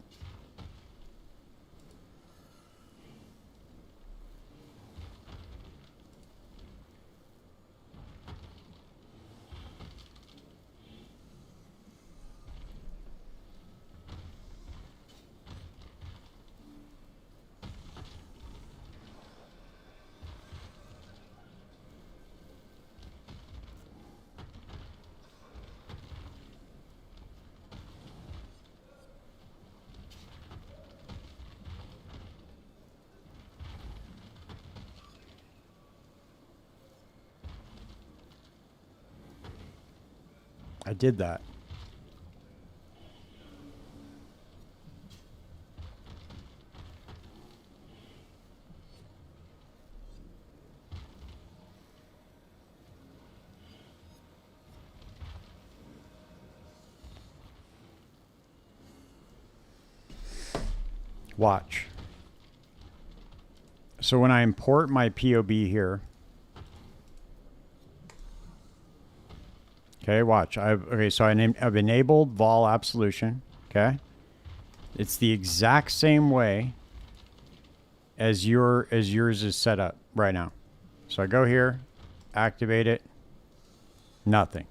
I did that. Watch. So when I import my POB here, okay, watch. So I've enabled Vol Absolution. Okay, it's the exact same way as yours is set up right now. So I go here, activate it, nothing.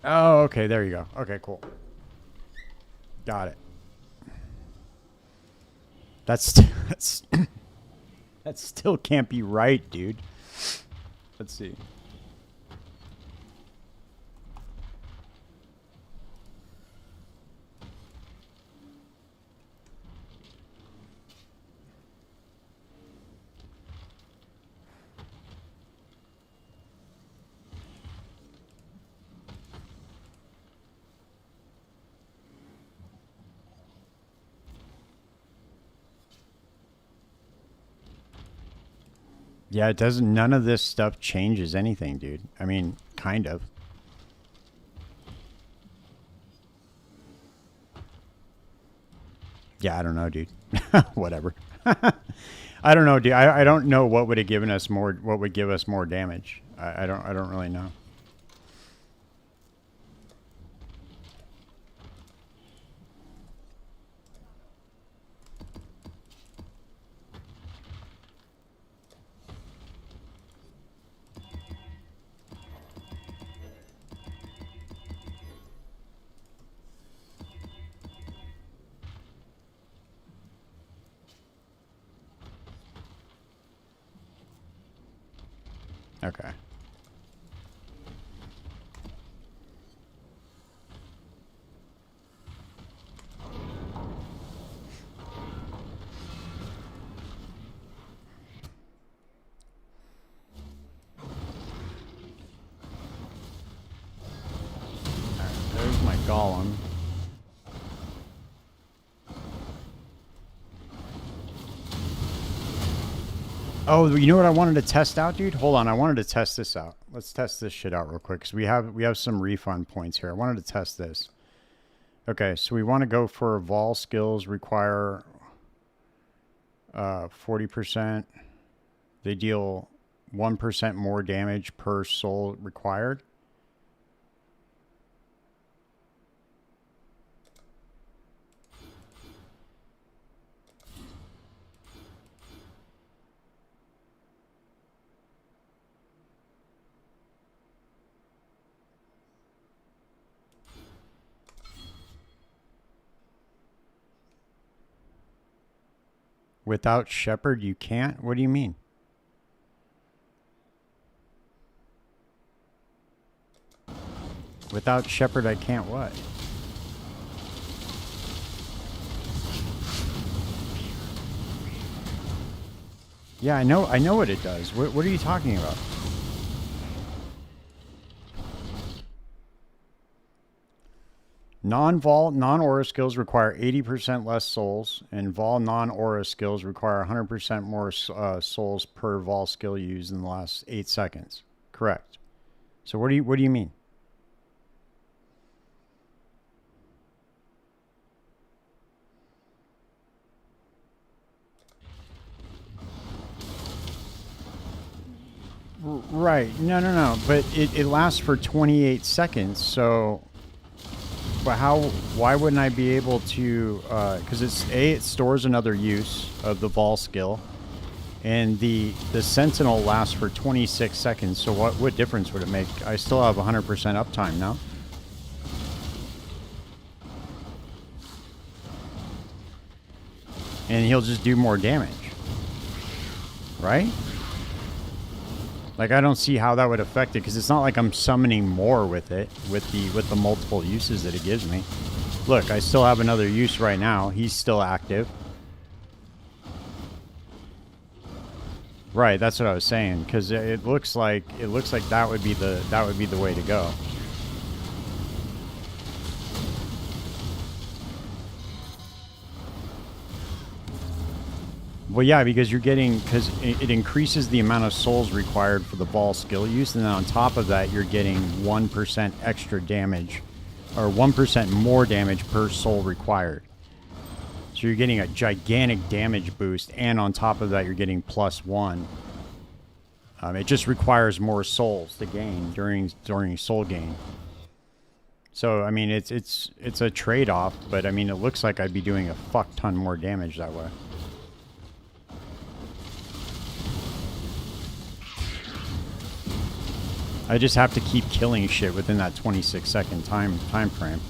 Oh, okay, there you go. Okay, cool. Got it. That still can't be right, dude. Let's see. Yeah, it doesn't. None of this stuff changes anything, dude. I mean, kind of. Yeah, I don't know, dude. Whatever. I don't know, dude. I don't know what would have given us more. What would give us more damage? I don't really know. Okay. There's my golem. Oh, you know what I wanted to test out, dude? Hold on, I wanted to test this out. Let's test this shit out real quick because we have some refund points here. I wanted to test this. Okay, so we want to go for Vol skills require 40%. They deal 1% more damage per soul required. Without Shepherd, you can't? What do you mean? Without Shepherd, I can't what? Yeah, I know what it does. What are you talking about? Non-Vol, non-Aura skills require 80% less souls, and Vol non-Aura skills require 100% more souls per Vol skill used in the last 8 seconds. Correct. So what do you mean? Right. No. But it lasts for 28 seconds, so... But why wouldn't I be able to, because it stores another use of the Vol skill, and the Sentinel lasts for 26 seconds, so what difference would it make? I still have 100% uptime now. And he'll just do more damage. Right? Like, I don't see how that would affect it, because it's not like I'm summoning more with it, with the multiple uses that it gives me. Look, I still have another use right now. He's still active. Right, that's what I was saying, because it looks like that would be the way to go. Well, yeah, because it increases the amount of souls required for the Vol skill use, and then on top of that, you're getting 1% extra damage, or 1% more damage per soul required. So you're getting a gigantic damage boost, and on top of that, you're getting +1. It just requires more souls to gain during soul gain. So I mean, it's a trade-off, but I mean, it looks like I'd be doing a fuck ton more damage that way. I just have to keep killing shit within that 26-second time frame.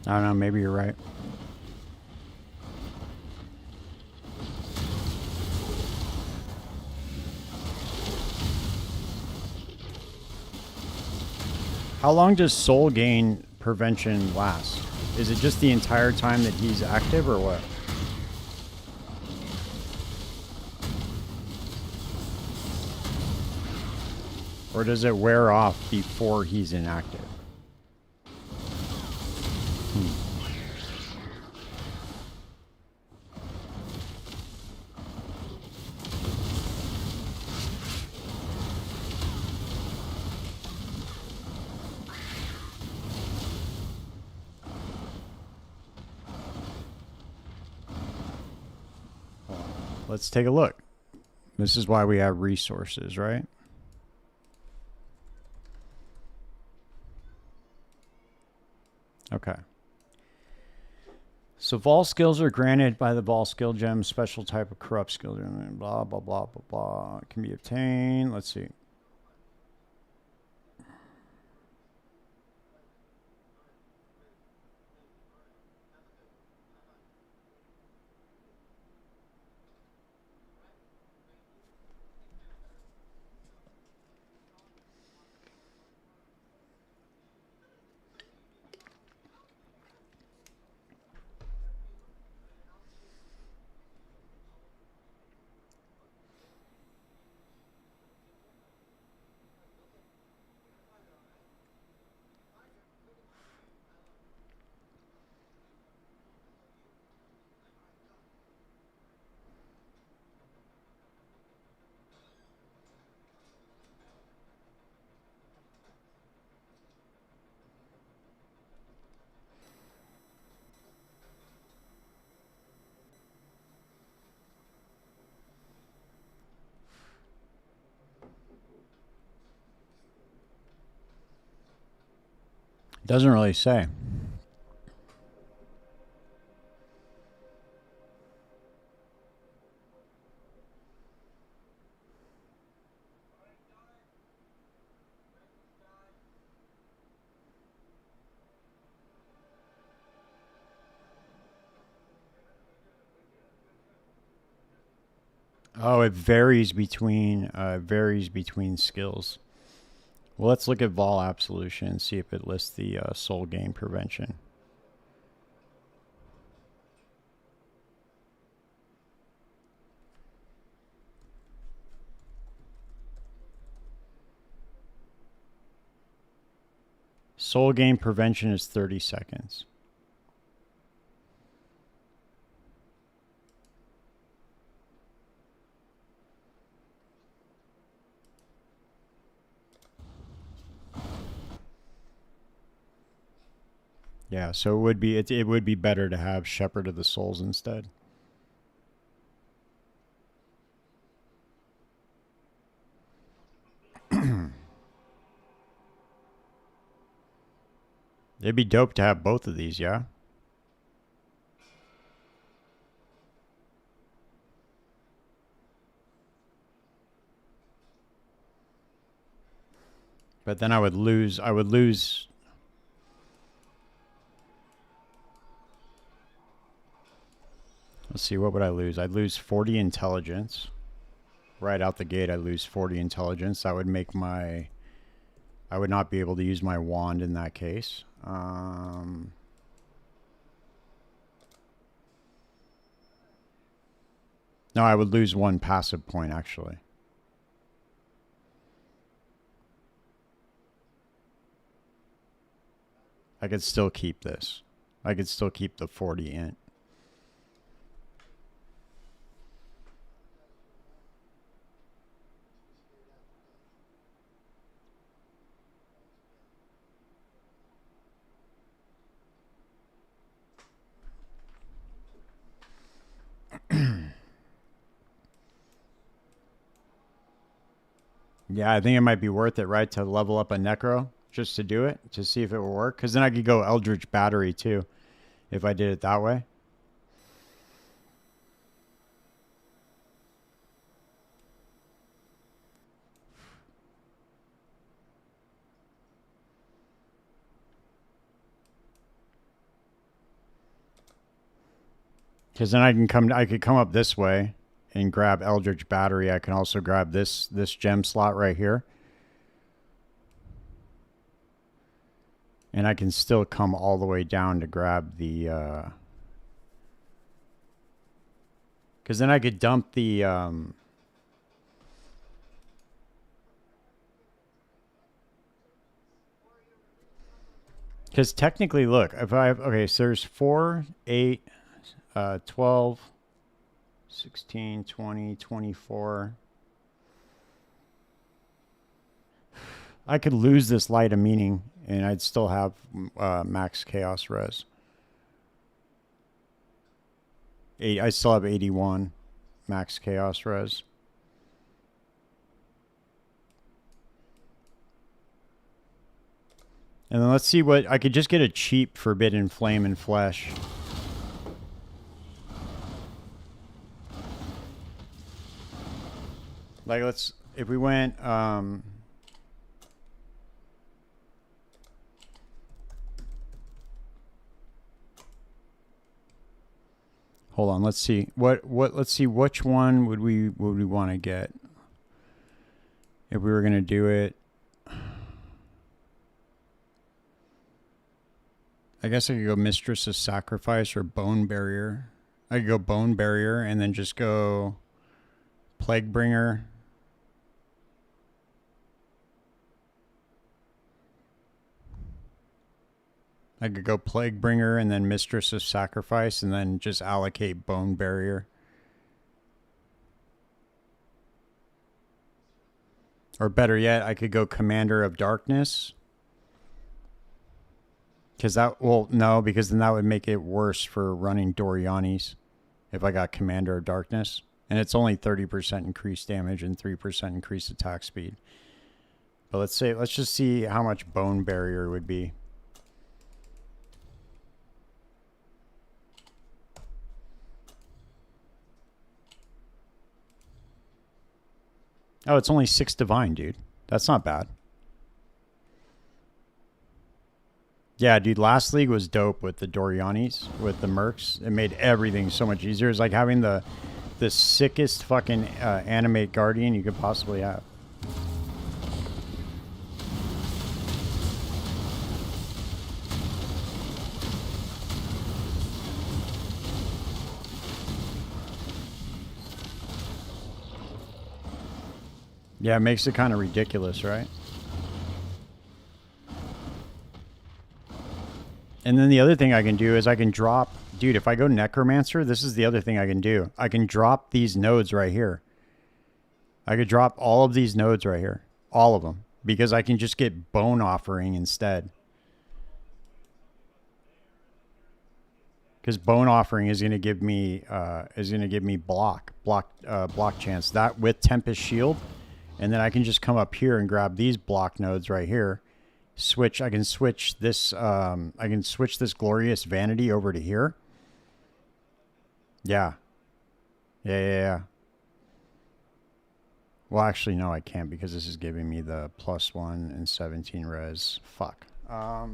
I don't know, maybe you're right. How long does soul gain prevention last? Is it just the entire time that he's active or what? Or does it wear off before he's inactive? Let's take a look. This is why we have resources, right? Okay. So Vol skills are granted by the Vol skill gem, special type of corrupt skill gem, blah, blah, blah, blah, blah. Can be obtained. Let's see. Doesn't really say. Oh, it varies between skills. Well, let's look at Vol Absolution and see if it lists the soul gain prevention. Soul gain prevention is 30 seconds. Yeah, so it would be better to have Shepherd of the Souls instead. It'd be dope to have both of these, yeah? But then I would lose let's see, what would I lose? I'd lose 40 intelligence. Right out the gate, I'd lose 40 intelligence. That would make I would not be able to use my wand in that case. No, I would lose 1 passive point, actually. I could still keep this. I could still keep the 40 int. Yeah, I think it might be worth it, right, to level up a Necro just to do it, to see if it will work. Because then I could go Eldritch Battery, too, if I did it that way. Because then I could come up this way and grab Eldritch Battery. I can also grab this gem slot right here. And I can still come all the way down to grab the... Because then I could dump the... Because technically, look, if I have... Okay, so there's 4, 8, 12, 16, 20, 24... I could lose this Light of Meaning, and I'd still have max Chaos Res. I still have 81 max Chaos Res. And then let's see what... I could just get a cheap Forbidden Flame and Flesh. Like, let's... If we went... Hold on, let's see. Let's see which one would we want to get if we were going to do it. I guess I could go Mistress of Sacrifice or Bone Barrier. I could go Bone Barrier and then just go Plague Bringer. I could go Plague Bringer and then Mistress of Sacrifice and then just allocate Bone Barrier. Or better yet, I could go Commander of Darkness. Because that... Well, no, because then that would make it worse for running Dorianis if I got Commander of Darkness. And it's only 30% increased damage and 3% increased attack speed. But let's just see how much Bone Barrier would be. Oh, it's only 6 divine, dude. That's not bad. Yeah, dude, last league was dope with the Dorianis, with the Mercs. It made everything so much easier. It's like having the sickest fucking animate guardian you could possibly have. Yeah, it makes it kind of ridiculous, right? And then the other thing I can do is I can drop... Dude, if I go Necromancer, this is the other thing I can do. I can drop these nodes right here. I could drop all of these nodes right here. All of them. Because I can just get Bone Offering instead. Because Bone Offering is going to give me block chance. That with Tempest Shield. And then I can just come up here and grab these block nodes right here. I can switch this Glorious Vanity over to here. Yeah. Yeah. Well, actually, no, I can't because this is giving me the +1 and 17 res. Fuck. All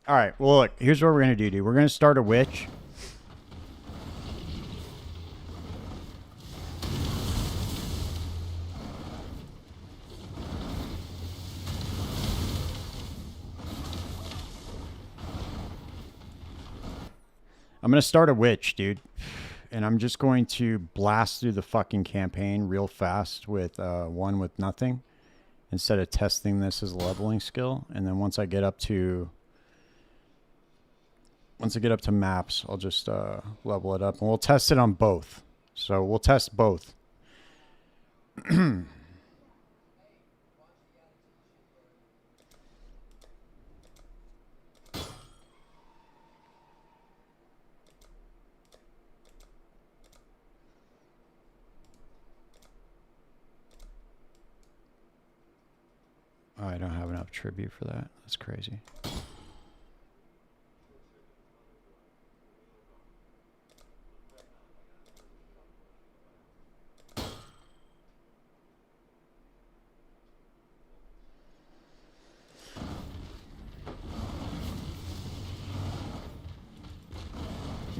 right. Well, look, here's what we're going to do, dude. We're going to start a Witch. I'm going to start a Witch, dude. And I'm just going to blast through the fucking campaign real fast with one with nothing. Instead of testing this as a leveling skill. And then once I get up to maps, I'll just level it up. And we'll test it on both. So we'll test both. Oh, I don't have enough tribute for that. That's crazy.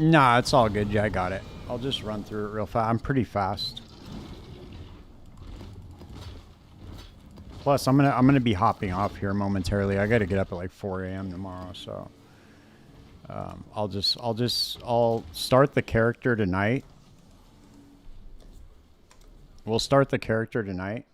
Nah, it's all good. Yeah, I got it. I'll just run through it real fast. I'm pretty fast. Plus, I'm gonna be hopping off here momentarily. I got to get up at like 4 a.m. tomorrow, so I'll start the character tonight. We'll start the character tonight.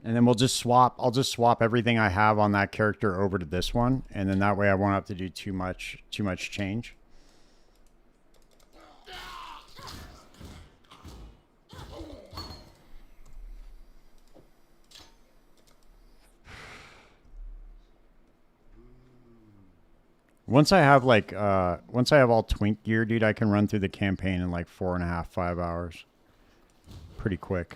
And then we'll just swap. I'll just swap everything I have on that character over to this one, and then that way I won't have to do too much change. Once I have like once I have all twink gear, dude, I can run through the campaign in like 4.5, 5 hours. Pretty quick.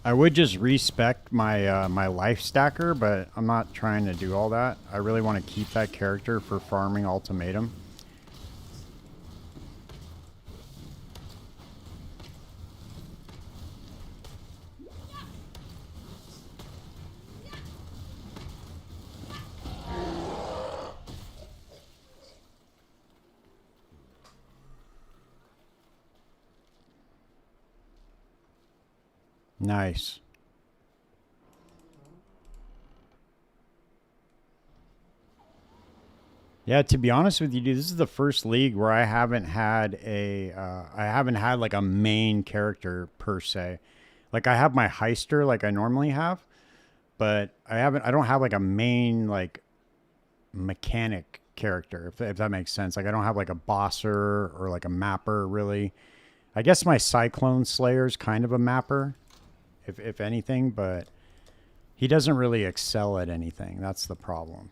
I would just respec my my life stacker, but I'm not trying to do all that. I really want to keep that character for farming ultimatum. Nice. Yeah, to be honest with you, dude, this is the first league where I haven't had I haven't had like a main character per se. Like I have my heister like I normally have, but I don't have like a main like mechanic character, if that makes sense. Like I don't have like a bosser or like a mapper really. I guess my Cyclone Slayer's kind of a mapper, if anything, but he doesn't really excel at anything. That's the problem.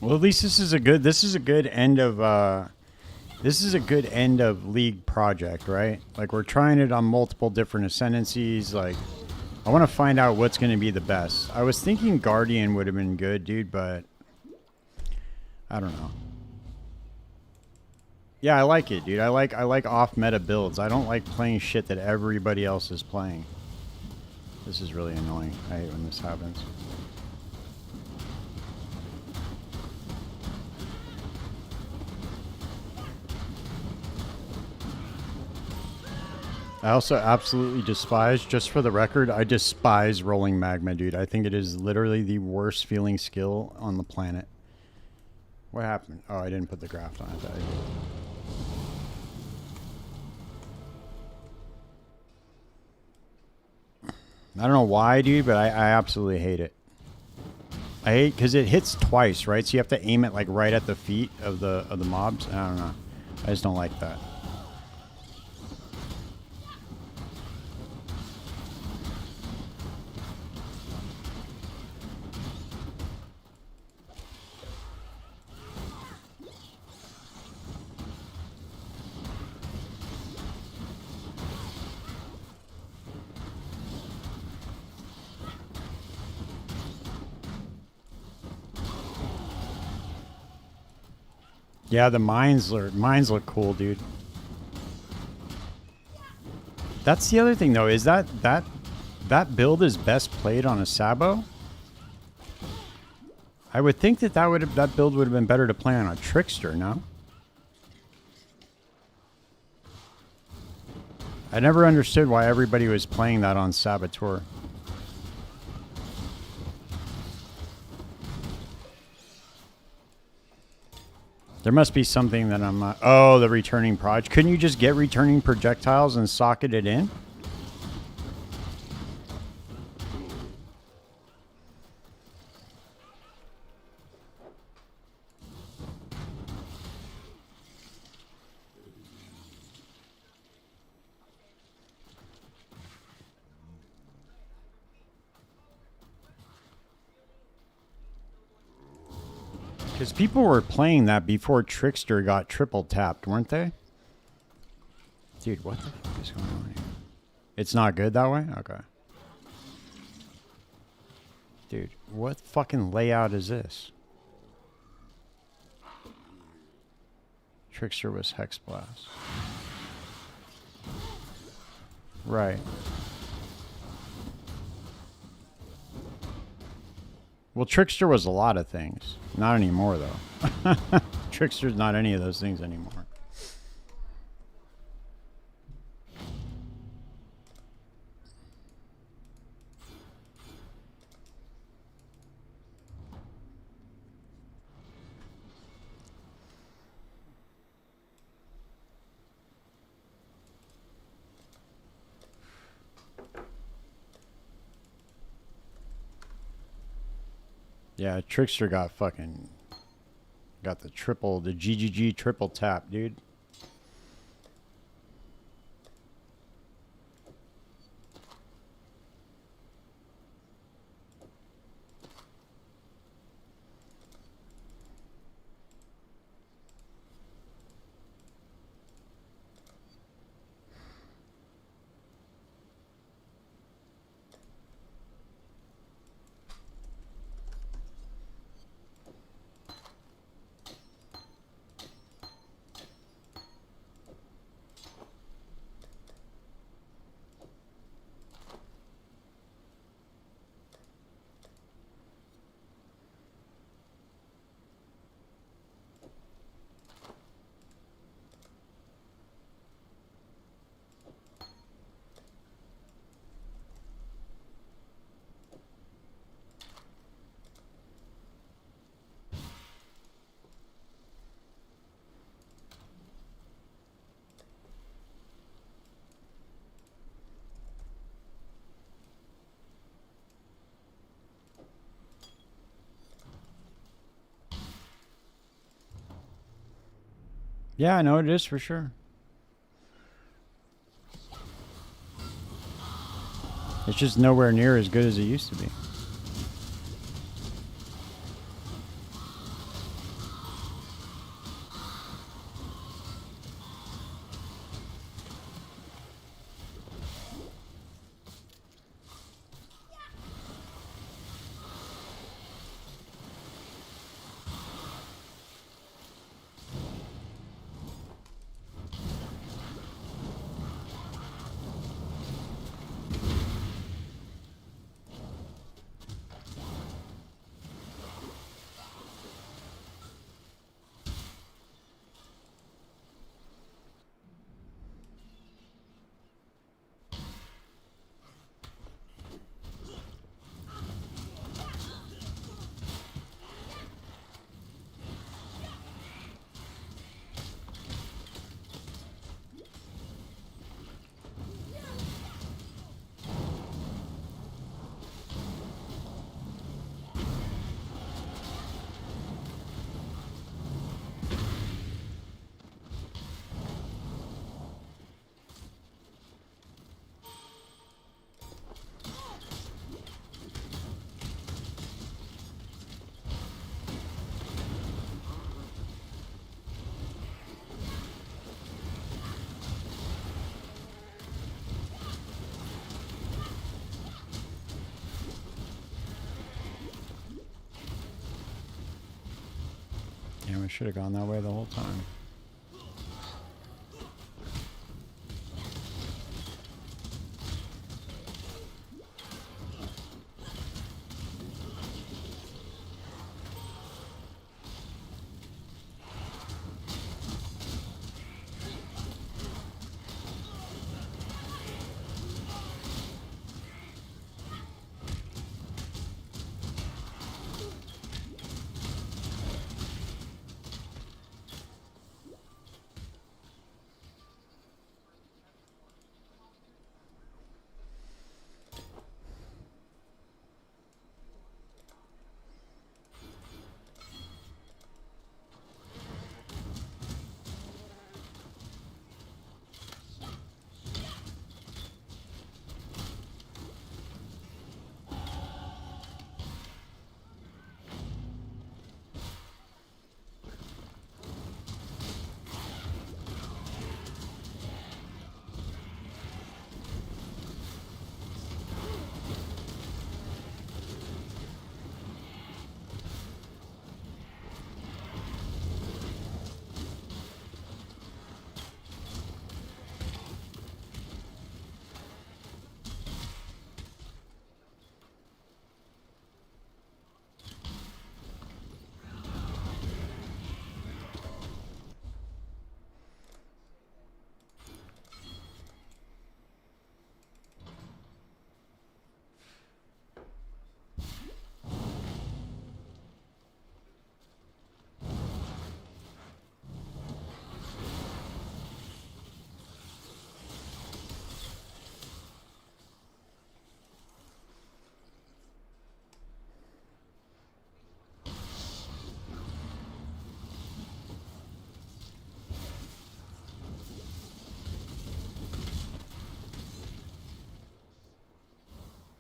Well, at least this is a good end of league project, right? Like we're trying it on multiple different ascendancies. Like I want to find out what's going to be the best. I was thinking Guardian would have been good, dude, but I don't know. Yeah, I like it, dude. I like off meta builds. I don't like playing shit that everybody else is playing. This is really annoying. I hate when this happens. I also absolutely despise, just for the record, I despise rolling magma, dude. I think it is literally the worst feeling skill on the planet. What happened? Oh, I didn't put the graft on it. I did. I don't know why, dude, but I absolutely hate it. I hate because it hits twice, right? So you have to aim it like right at the feet of the mobs. I don't know. I just don't like that. Yeah, the mines look cool, dude. That's the other thing, though, is that build is best played on a Sabo. I would think that that build would have been better to play on a Trickster, no? I never understood why everybody was playing that on Saboteur. There must be something that I'm not... Oh, the returning proj. Couldn't you just get returning projectiles and socket it in? Because people were playing that before Trickster got triple tapped, weren't they? Dude, what the fuck is going on here? It's not good that way? Okay. Dude, what fucking layout is this? Trickster was Hex Blast. Right. Well, Trickster was a lot of things. Not anymore, though. Trickster's not any of those things anymore. Yeah, Trickster got fucking... Got the GGG triple tap, dude. Yeah, I know it is for sure. It's just nowhere near as good as it used to be. should have gone that way the whole time.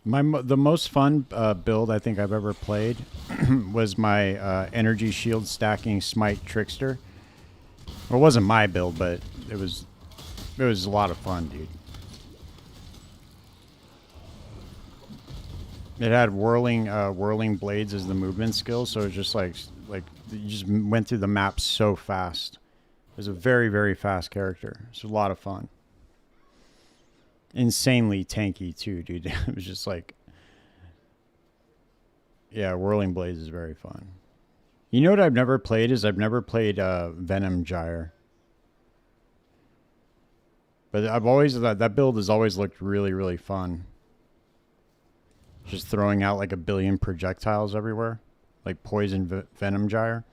The most fun build I think I've ever played was my energy shield stacking smite trickster. Well, it wasn't my build, but it was a lot of fun, dude. It had whirling blades as the movement skill, so it's just like you just went through the map so fast. It was a very, very fast character. It's a lot of fun. Insanely tanky too, dude. It was just like, yeah, whirling blades is very fun. You know what I've never played is I've never played Venom Gyre. But I've always that build has always looked really, really fun. Just throwing out like a billion projectiles everywhere, like poison Venom Gyre.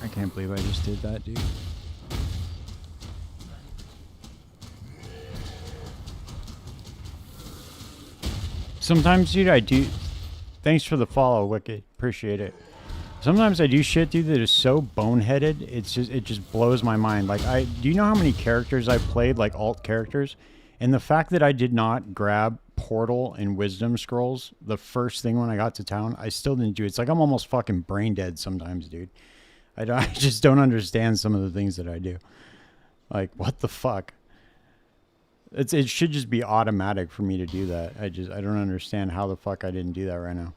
I can't believe I just did that, dude. Sometimes, dude, I do... Thanks for the follow, Wicked. Appreciate it. Sometimes I do shit, dude, that is so boneheaded. It just blows my mind. Like, do you know how many characters I've played, like alt characters? And the fact that I did not grab Portal and Wisdom Scrolls the first thing when I got to town, I still didn't do it. It's like I'm almost fucking brain dead sometimes, dude. I just don't understand some of the things that I do. Like, what the fuck? It should just be automatic for me to do that. I don't understand how the fuck I didn't do that right now.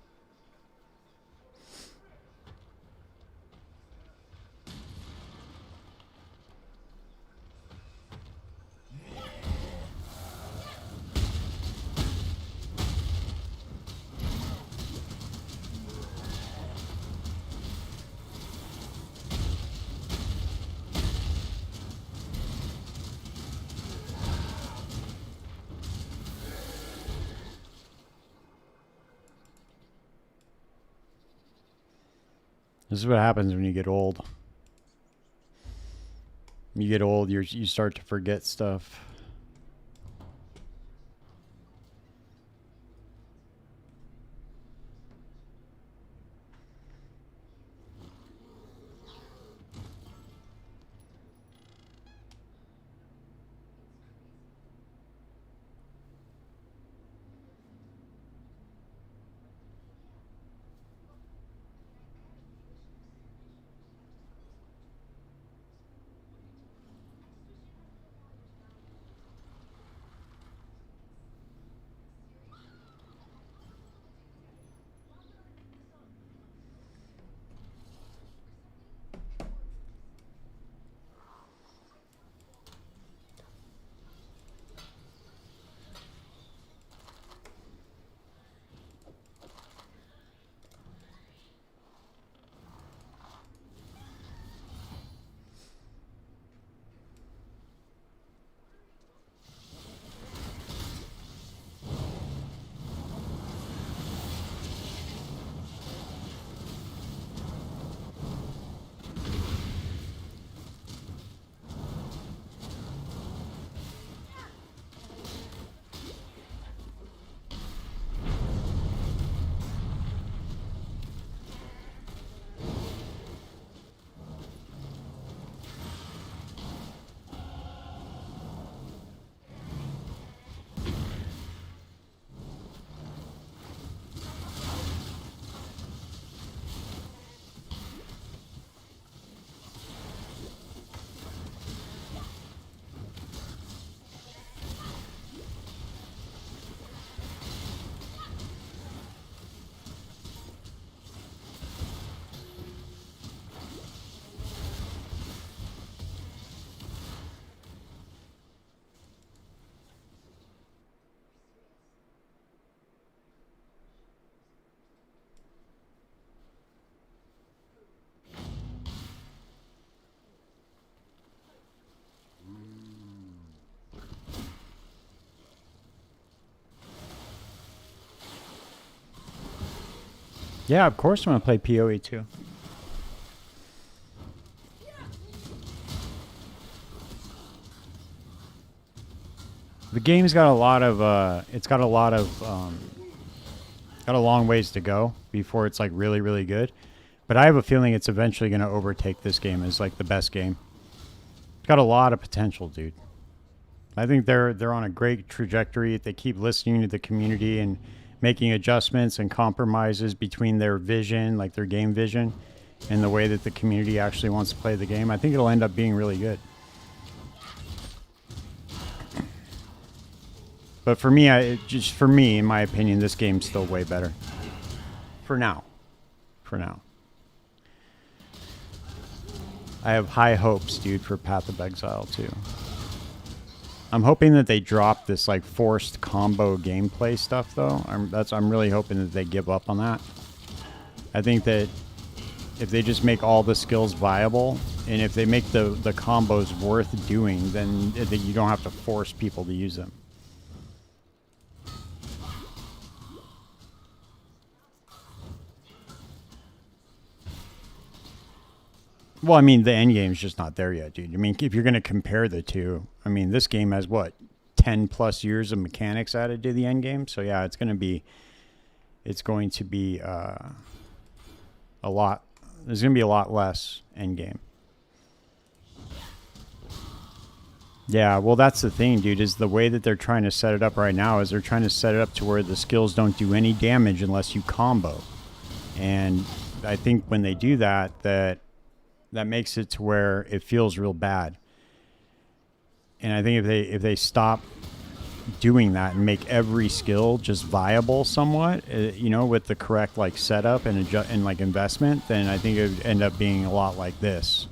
This is what happens when you get old. When you get old, you start to forget stuff. Yeah, of course I'm gonna play PoE too. The game's got a lot of it's got a lot of got a long ways to go before it's like really, really good. But I have a feeling it's eventually gonna overtake this game as like the best game. It's got a lot of potential, dude. I think they're on a great trajectory if they keep listening to the community and making adjustments and compromises between their vision, like their game vision, and the way that the community actually wants to play the game. I think it'll end up being really good. But for me, in my opinion, this game's still way better. For now. For now. I have high hopes, dude, for Path of Exile too. I'm hoping that they drop this like forced combo gameplay stuff though. I'm really hoping that they give up on that. I think that if they just make all the skills viable and if they make the combos worth doing, then you don't have to force people to use them. Well, I mean, the end game's just not there yet, dude. I mean, if you're going to compare the two, I mean, this game has what, 10 plus years of mechanics added to the end game. So yeah, it's going to be a lot. There's going to be a lot less end game. Yeah, well, that's the thing, dude, is the way that they're trying to set it up right now is they're trying to set it up to where the skills don't do any damage unless you combo. And I think when they do that, that makes it to where it feels real bad. And I think if they stop doing that and make every skill just viable somewhat, you know, with the correct like setup and like investment, then I think it would end up being a lot like this,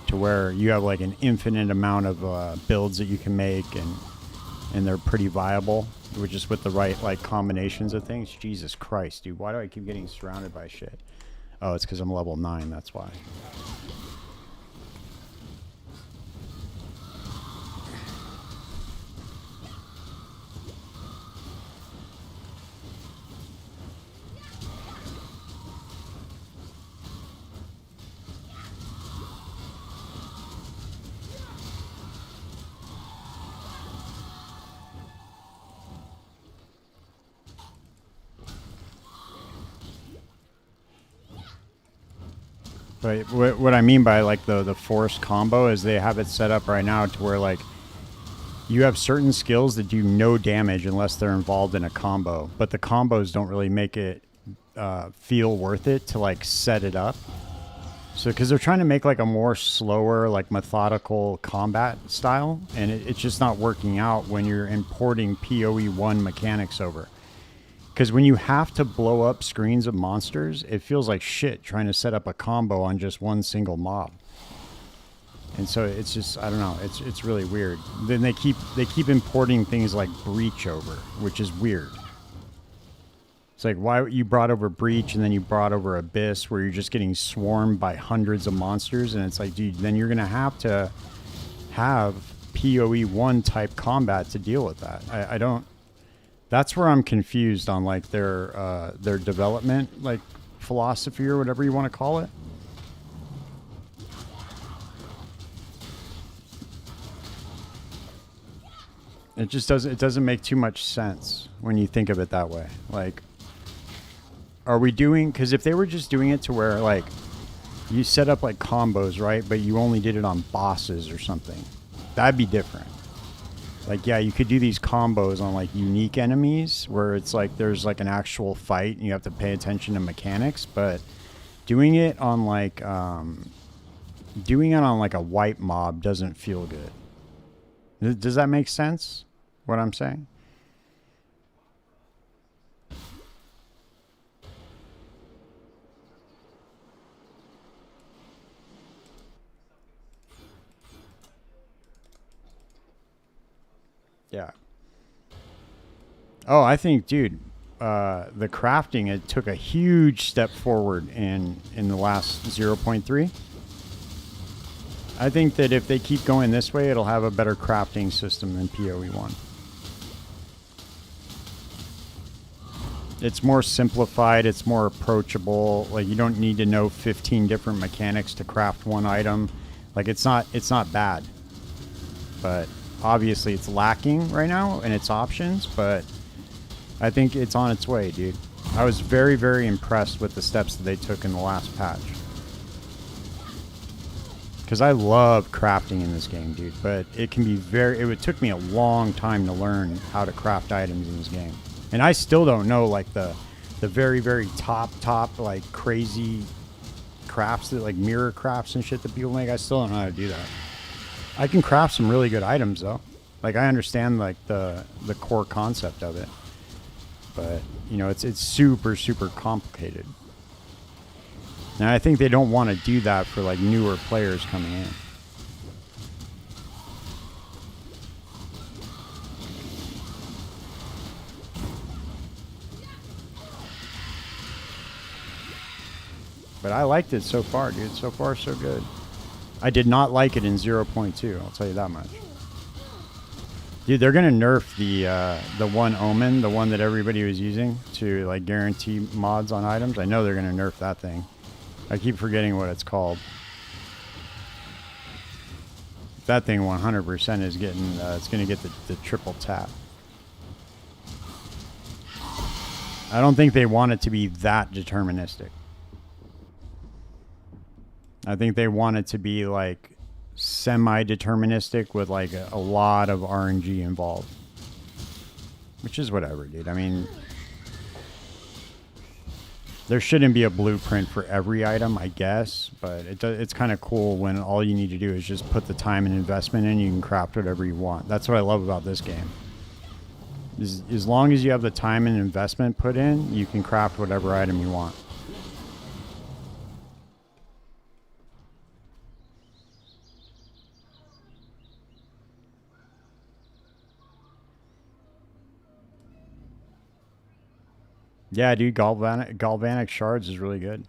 to where you have like an infinite amount of builds that you can make, and they're pretty viable, which is with the right like combinations of things. Jesus Christ, dude, why do I keep getting surrounded by shit? Oh, it's because I'm level 9, that's why. But what I mean by like the forced combo is they have it set up right now to where like you have certain skills that do no damage unless they're involved in a combo, but the combos don't really make it feel worth it to like set it up. So because they're trying to make like a more slower, like methodical combat style, and it's just not working out when you're importing PoE1 mechanics over. Because when you have to blow up screens of monsters, it feels like shit trying to set up a combo on just one single mob. And so it's just, I don't know, it's really weird. Then they keep importing things like Breach over, which is weird. It's like, why you brought over Breach and then you brought over Abyss, where you're just getting swarmed by hundreds of monsters, and it's like, dude, then you're gonna have PoE1 type combat to deal with that. I don't. That's where I'm confused on like their development like philosophy or whatever you want to call it. It just doesn't make too much sense when you think of it that way. Like, are we doing, because if they were just doing it to where like you set up like combos, right, but you only did it on bosses or something, that'd be different. Like, yeah, you could do these combos on like unique enemies where it's like there's like an actual fight and you have to pay attention to mechanics, but doing it on like a white mob doesn't feel good. Does that make sense, what I'm saying? Yeah. Oh, I think, dude, the crafting, it took a huge step forward in the last 0.3. I think that if they keep going this way, it'll have a better crafting system than PoE1. It's more simplified. It's more approachable. Like, you don't need to know 15 different mechanics to craft one item. Like, it's not bad. But obviously it's lacking right now in its options, but I think it's on its way, dude. I was very, very impressed with the steps that they took in the last patch. Because I love crafting in this game, dude, but it can be it took me a long time to learn how to craft items in this game. And I still don't know, like, the very, very top, like, crazy crafts, that, like, mirror crafts and shit that people make. I still don't know how to do that. I can craft some really good items, though. Like, I understand, like, the core concept of it. But, you know, it's super, super complicated. And I think they don't want to do that for, like, newer players coming in. But I liked it so far, dude. So far, so good. I did not like it in 0.2, I'll tell you that much. Dude, they're going to nerf the one Omen, the one that everybody was using to, like, guarantee mods on items. I know they're going to nerf that thing. I keep forgetting what it's called. That thing 100% is getting, it's going to get the triple tap. I don't think they want it to be that deterministic. I think they want it to be, like, semi-deterministic with, like, a lot of RNG involved. Which is whatever, dude. I mean, there shouldn't be a blueprint for every item, I guess, but it's kind of cool when all you need to do is just put the time and investment in, you can craft whatever you want. That's what I love about this game. As long as you have the time and investment put in, you can craft whatever item you want. Yeah, dude, galvanic shards is really good.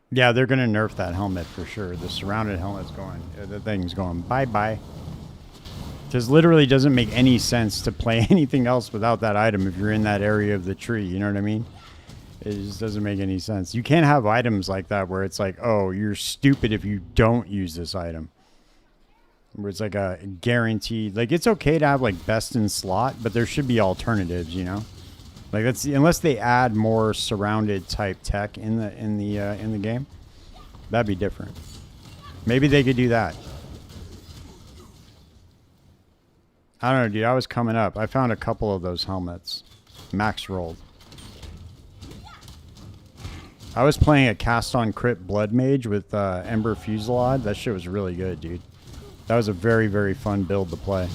Yeah, they're going to nerf that helmet for sure. The surrounded helmet's going, the thing's going bye-bye. Just literally doesn't make any sense to play anything else without that item if you're in that area of the tree, you know what I mean? It just doesn't make any sense. You can't have items like that where it's like, oh, you're stupid if you don't use this item. Where it's like a guaranteed, like, it's okay to have, like, best in slot, but there should be alternatives, you know? Like, that's, unless they add more surrounded type tech in the game, that'd be different. Maybe they could do that. I don't know, dude. I was coming up. I found a couple of those helmets, max rolled. I was playing a cast on crit blood mage with Ember Fusillade. That shit was really good, dude. That was a very, very fun build to play.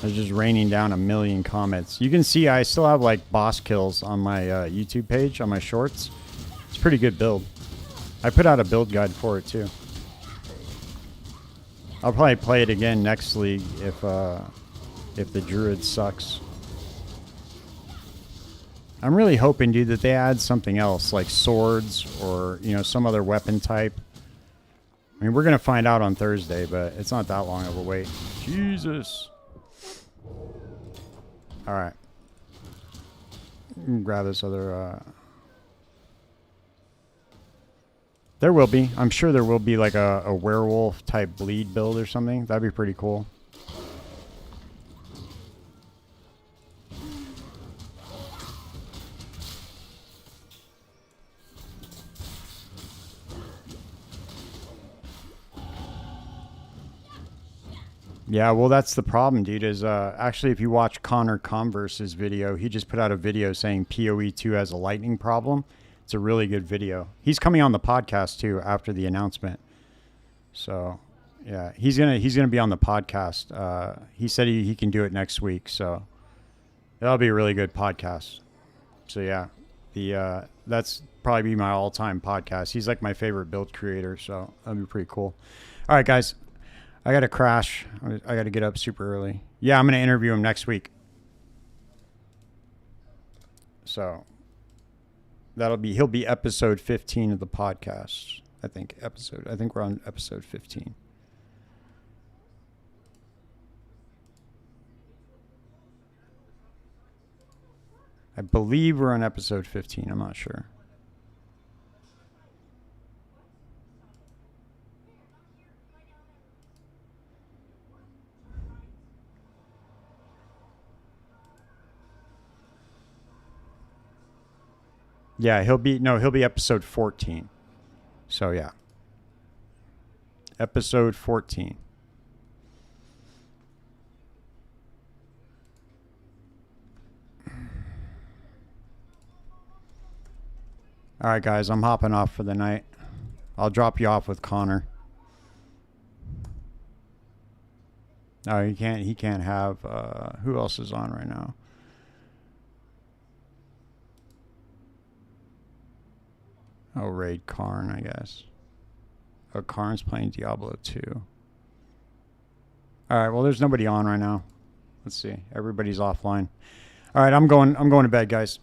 It's just raining down a million comments. You can see I still have, like, boss kills on my YouTube page, on my shorts. It's a pretty good build. I put out a build guide for it too. I'll probably play it again next league if the druid sucks. I'm really hoping, dude, that they add something else, like swords or, you know, some other weapon type. I mean, we're gonna find out on Thursday, but it's not that long of a wait. Jesus. All right. Grab this other. There will be. I'm sure there will be, like, a werewolf type bleed build or something. That'd be pretty cool. Yeah, well, that's the problem, dude. Is actually, if you watch Connor Converse's video, he just put out a video saying PoE2 has a lightning problem. It's a really good video. He's coming on the podcast too after the announcement. So, yeah, he's gonna be on the podcast. He said he can do it next week, so that'll be a really good podcast. So yeah, the that's probably be my all-time podcast. He's like my favorite build creator, so that'd be pretty cool. All right, guys. I got to crash. I got to get up super early. Yeah, I'm going to interview him next week. So he'll be episode 15 of the podcast. I think we're on episode 15. I believe we're on episode 15. I'm not sure. Yeah, he'll be episode 14. So yeah. Episode 14. All right, guys, I'm hopping off for the night. I'll drop you off with Connor. No, he can't have who else is on right now? Oh, Raid Karn, I guess. Oh, Karn's playing Diablo 2. All right, well, there's nobody on right now. Let's see. Everybody's offline. All right, I'm going to bed, guys.